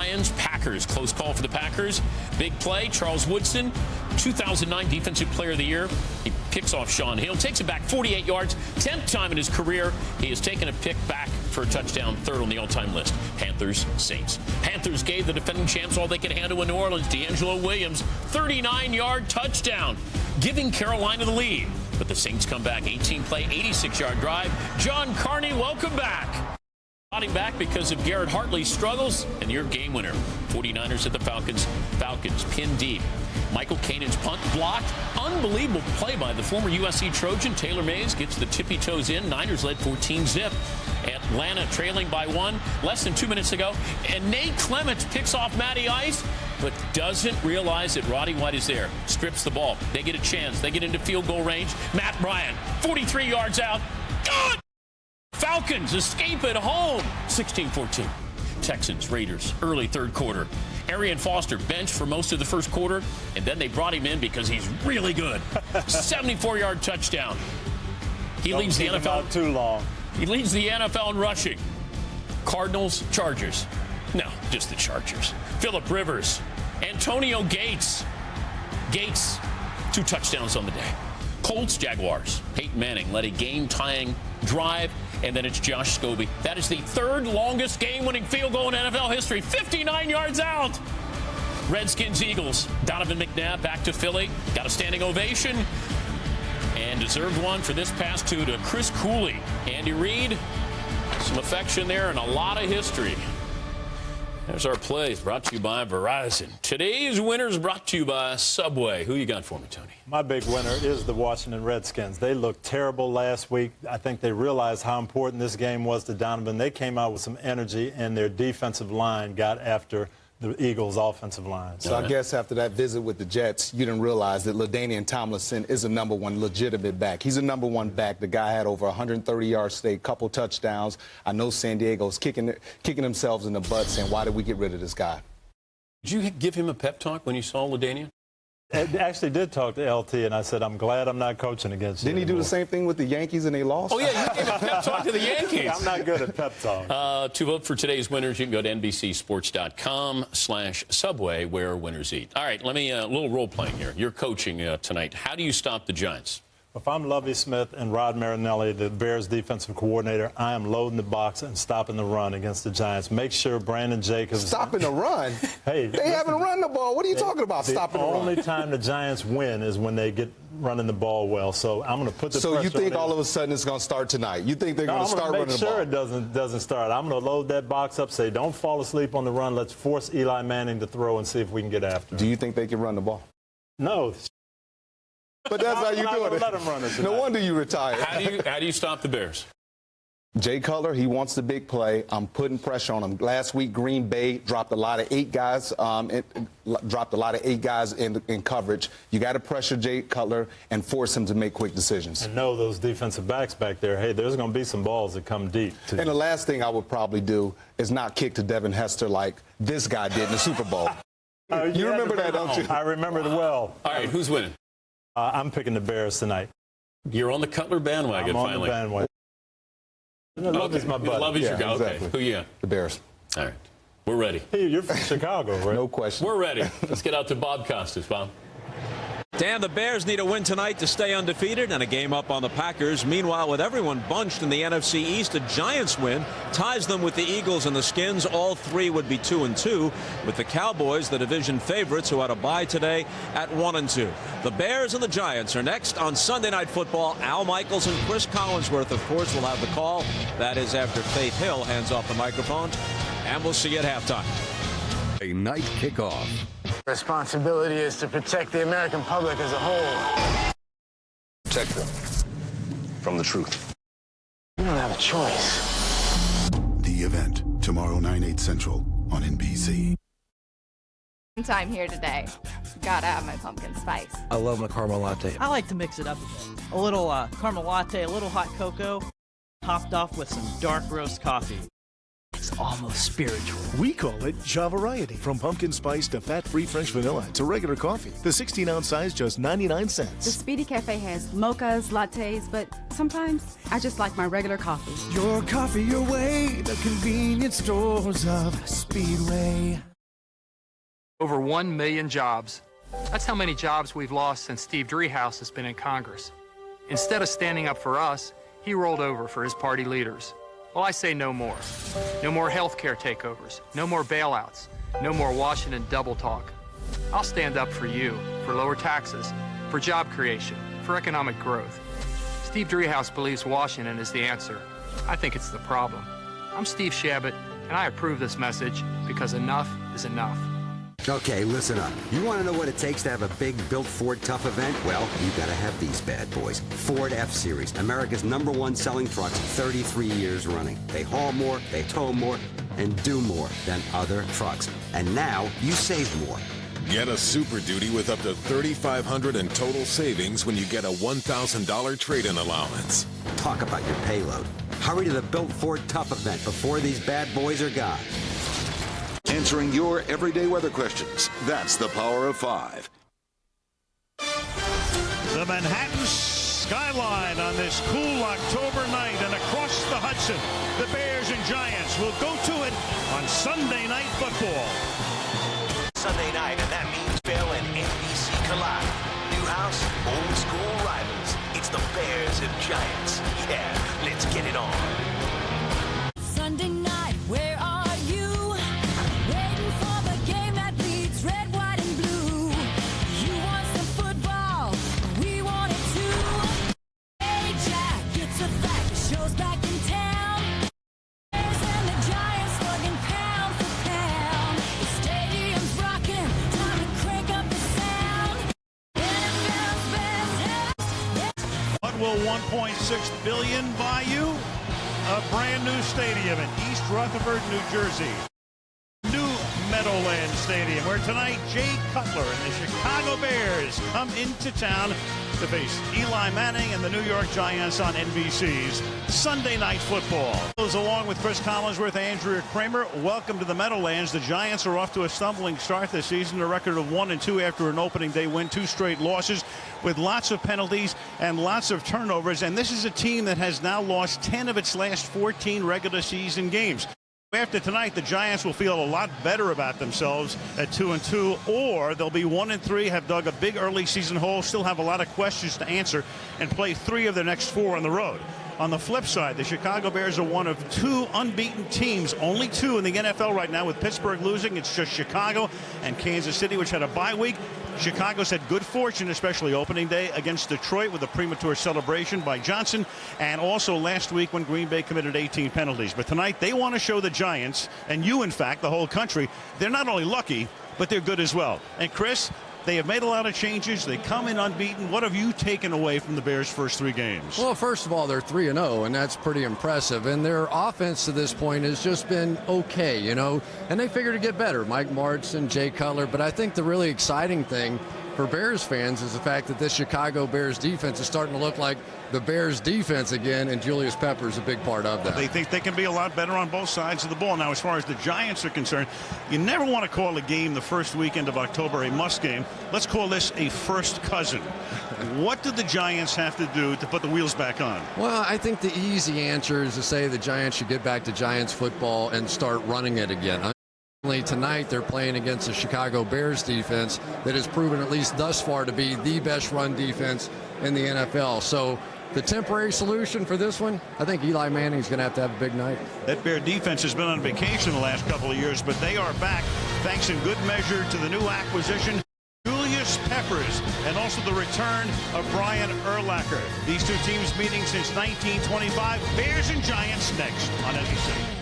Speaker 5: Lions, Packers. Close call for the Packers. Big play. Charles Woodson, 2009 Defensive Player of the Year. He picks off Sean Hill. Takes it back 48 yards. 10th time in his career he has taken a pick back for a touchdown. Third on the all-time list. Panthers, Saints. Panthers gave the defending champs all they could handle in New Orleans. D'Angelo Williams, 39-yard touchdown, giving Carolina the lead. But the Saints come back. 18-play, 86-yard drive. John Carney, welcome back. Back because of Garrett Hartley's struggles, and your game winner. 49ers at the Falcons. Falcons pin deep. Michael Kanan's punt blocked. Unbelievable play by the former USC Trojan. Taylor Mays gets the tippy toes in. Niners led 14-zip. Atlanta trailing by 1 less than 2 minutes ago. And Nate Clements picks off Matty Ice, but doesn't realize that Roddy White is there. Strips the ball. They get a chance. They get into field goal range. Matt Bryant, 43 yards out. Good! Falcons escape at home. 16-14. Texans, Raiders, early third quarter. Arian Foster benched for most of the first quarter, and then they brought him in because he's really good. 74-yard touchdown. He leads the NFL.
Speaker 8: Not too long.
Speaker 5: He leads the NFL in rushing. Cardinals, Chargers. No, just the Chargers. Phillip Rivers, Antonio Gates. Gates, 2 touchdowns on the day. Colts, Jaguars. Peyton Manning led a game-tying drive, and then it's Josh Scobie. That is the 3rd longest game-winning field goal in NFL history. 59 yards out. Redskins, Eagles. Donovan McNabb back to Philly. Got a standing ovation. And deserved one for this pass to Chris Cooley. Andy Reid, some affection there and a lot of history. There's our plays brought to you by Verizon. Today's winners brought to you by Subway. Who you got for me, Tony?
Speaker 8: My big winner is the Washington Redskins. They looked terrible last week. I think they realized how important this game was to Donovan. They came out with some energy, and their defensive line got after the Eagles' offensive line.
Speaker 9: So I guess after that visit with the Jets, you didn't realize that LaDainian Tomlinson is a #1 legitimate back. He's a #1 back. The guy had over 130 yards today, couple touchdowns. I know San Diego's kicking themselves in the butt saying, why did we get rid of this guy?
Speaker 5: Did you give him a pep talk when you saw LaDainian?
Speaker 8: I actually did talk to LT, and I said, I'm glad I'm not coaching against you
Speaker 9: Didn't he do the same thing with the Yankees and they lost?
Speaker 5: Oh, yeah, you gave a pep talk to the Yankees.
Speaker 8: I'm not good at pep talk.
Speaker 5: To vote for today's winners, you can go to NBCSports.com/Subway, where winners eat. All right, let me, a little role-playing here. You're coaching tonight. How do you stop the Giants?
Speaker 8: If I'm Lovie Smith and Rod Marinelli, the Bears defensive coordinator, I am loading the box and stopping the run against the Giants. Make sure Brandon Jacobs...
Speaker 9: Stopping the run?
Speaker 8: Hey,
Speaker 9: they haven't run the ball. What are you talking about, stopping the run?
Speaker 8: The only time the Giants win is when they get running the ball well. So I'm going to put the pressure on.
Speaker 9: So you think all of a sudden it's going to start tonight? You think they're going to start running the ball?
Speaker 8: I'm going to make sure it doesn't start. I'm going to load that box up, say, don't fall asleep on the run. Let's force Eli Manning to throw and see if we can get after him.
Speaker 9: Do you think they can run the ball?
Speaker 8: No.
Speaker 9: But that's how you do it.
Speaker 8: Let him run it
Speaker 9: No wonder you retired.
Speaker 5: How do you stop the Bears?
Speaker 9: Jay Cutler, he wants the big play. I'm putting pressure on him. Last week, Green Bay dropped a lot of 8 guys. In coverage. You got to pressure Jay Cutler and force him to make quick decisions.
Speaker 8: And know those defensive backs back there. Hey, there's going to be some balls that come deep.
Speaker 9: And the last thing I would probably do is not kick to Devin Hester like this guy did in the Super Bowl. You remember that, don't you?
Speaker 8: I remember it well.
Speaker 5: All right, who's winning?
Speaker 8: I'm picking the Bears tonight.
Speaker 5: You're on the Cutler bandwagon,
Speaker 8: I'm
Speaker 5: finally.
Speaker 8: on the bandwagon. Love is my buddy.
Speaker 5: Love is your guy.
Speaker 9: Exactly.
Speaker 5: Okay, who you got?
Speaker 9: The Bears.
Speaker 5: All right, we're ready.
Speaker 8: Hey, you're from Chicago, right?
Speaker 9: No question.
Speaker 5: We're ready. Let's get out to Bob Costas. Bob.
Speaker 4: Dan, the Bears need a win tonight to stay undefeated and a game up on the Packers. Meanwhile, with everyone bunched in the NFC East, a Giants win ties them with the Eagles and the Skins. All 3 would be 2-2, with the Cowboys, the division favorites, who had a bye today, at 1-2. The Bears and the Giants are next on Sunday Night Football. Al Michaels and Chris Collinsworth, of course, will have the call. That is after Faith Hill hands off the microphone. And we'll see you at halftime.
Speaker 15: A night kickoff.
Speaker 10: Responsibility is to protect the American public as a whole.
Speaker 11: Protect them from the truth.
Speaker 10: You don't have a choice.
Speaker 15: The Event, tomorrow 9/8 Central on NBC.
Speaker 12: Time here today. Gotta have my pumpkin spice.
Speaker 21: I love my caramel latte.
Speaker 22: I like to mix it up a bit. A little caramel latte, a little hot cocoa, topped off with some dark roast coffee. It's almost spiritual.
Speaker 23: We call it Java-riety. From pumpkin spice to fat-free French vanilla to regular coffee. The 16-ounce size, just 99
Speaker 26: The
Speaker 23: cents.
Speaker 26: Speedy Cafe has mochas, lattes, but sometimes I just like my regular coffee.
Speaker 20: Your coffee, your way. The convenience stores of Speedway.
Speaker 28: Over 1 million jobs. That's how many jobs we've lost since Steve Driehaus has been in Congress. Instead of standing up for us, he rolled over for his party leaders. Well, I say no more. No more health care takeovers. No more bailouts. No more Washington double talk. I'll stand up for you, for lower taxes, for job creation, for economic growth. Steve Driehaus believes Washington is the answer. I think it's the problem. I'm Steve Shabbat, and I approve this message because enough is enough.
Speaker 1: Okay, listen up. You want to know what it takes to have a big built Ford Tough event? Well, you got to have these bad boys. Ford F-Series, America's #1 selling trucks, 33 years running. They haul more, they tow more, and do more than other trucks. And now you save more.
Speaker 2: Get a Super Duty with up to $3,500 in total savings when you get a $1,000 trade-in allowance.
Speaker 1: Talk about your payload. Hurry to the Built Ford Tough event before these bad boys are gone.
Speaker 3: Answering your everyday weather questions. That's the Power of 5.
Speaker 6: The Manhattan skyline on this cool October night, and across the Hudson, the Bears and Giants will go to it on Sunday Night Football.
Speaker 7: Sunday night, and that means Bill and NBC collide. New house, old school rivals. It's the Bears and Giants. Yeah, let's get it on.
Speaker 14: Sunday night, where are you? Waiting for the game that bleeds red, white, and blue. You want some football? We want it too. Hey, Jack, it's a fact. The show's back in town. Bears and the Giants slugging pound for pound. The stadium's rocking. Time to crank up the sound. NFL's best.
Speaker 6: What will $1.6 billion buy you? A brand new stadium in East Rutherford, New Jersey. New Meadowlands Stadium, where tonight Jay Cutler and the Chicago Bears come into town to face Eli Manning and the New York Giants on NBC's Sunday Night Football. Along with Chris Collinsworth, Andrea Kramer, welcome to the Meadowlands. The Giants are off to a stumbling start this season, a record of 1-2 after an opening day win, 2 straight losses with lots of penalties and lots of turnovers. And this is a team that has now lost 10 of its last 14 regular season games. After tonight, the Giants will feel a lot better about themselves at 2-2, or they'll be 1-3, have dug a big early season hole, still have a lot of questions to answer, and play 3 of their next 4 on the road. On the flip side, the Chicago Bears are one of 2 unbeaten teams, only 2 in the NFL right now, with Pittsburgh losing. It's just Chicago and Kansas City, which had a bye week. Chicago's had good fortune, especially opening day against Detroit with a premature celebration by Johnson, and also last week when Green Bay committed 18 penalties. But tonight they want to show the Giants, and you, in fact, the whole country, they're not only lucky, but they're good as well. And Chris, they have made a lot of changes. They come in unbeaten. What have you taken away from the Bears' first 3 games?
Speaker 16: Well, first of all, they're 3-0, and that's pretty impressive. And their offense to this point has just been okay, you know, and they figure to get better. Mike Martz and Jay Cutler. But I think the really exciting thing for Bears fans is the fact that this Chicago Bears defense is starting to look like the Bears defense again, and Julius Pepper is a big part of that.
Speaker 6: They think they can be a lot better on both sides of the ball. Now, as far as the Giants are concerned, you never want to call a game the first weekend of October a must game. Let's call this a first cousin. What do the Giants have to do to put the wheels back on?
Speaker 16: Well, I think the easy answer is to say the Giants should get back to Giants football and start running it again. Tonight they're playing against the Chicago Bears defense that has proven, at least thus far, to be the best run defense in the NFL. So the temporary solution for this one, I think Eli Manning's going to have a big night.
Speaker 6: That Bear defense has been on vacation the last couple of years, but they are back thanks in good measure to the new acquisition, Julius Peppers, and also the return of Brian Urlacher. These 2 teams meeting since 1925. Bears and Giants next on NBC.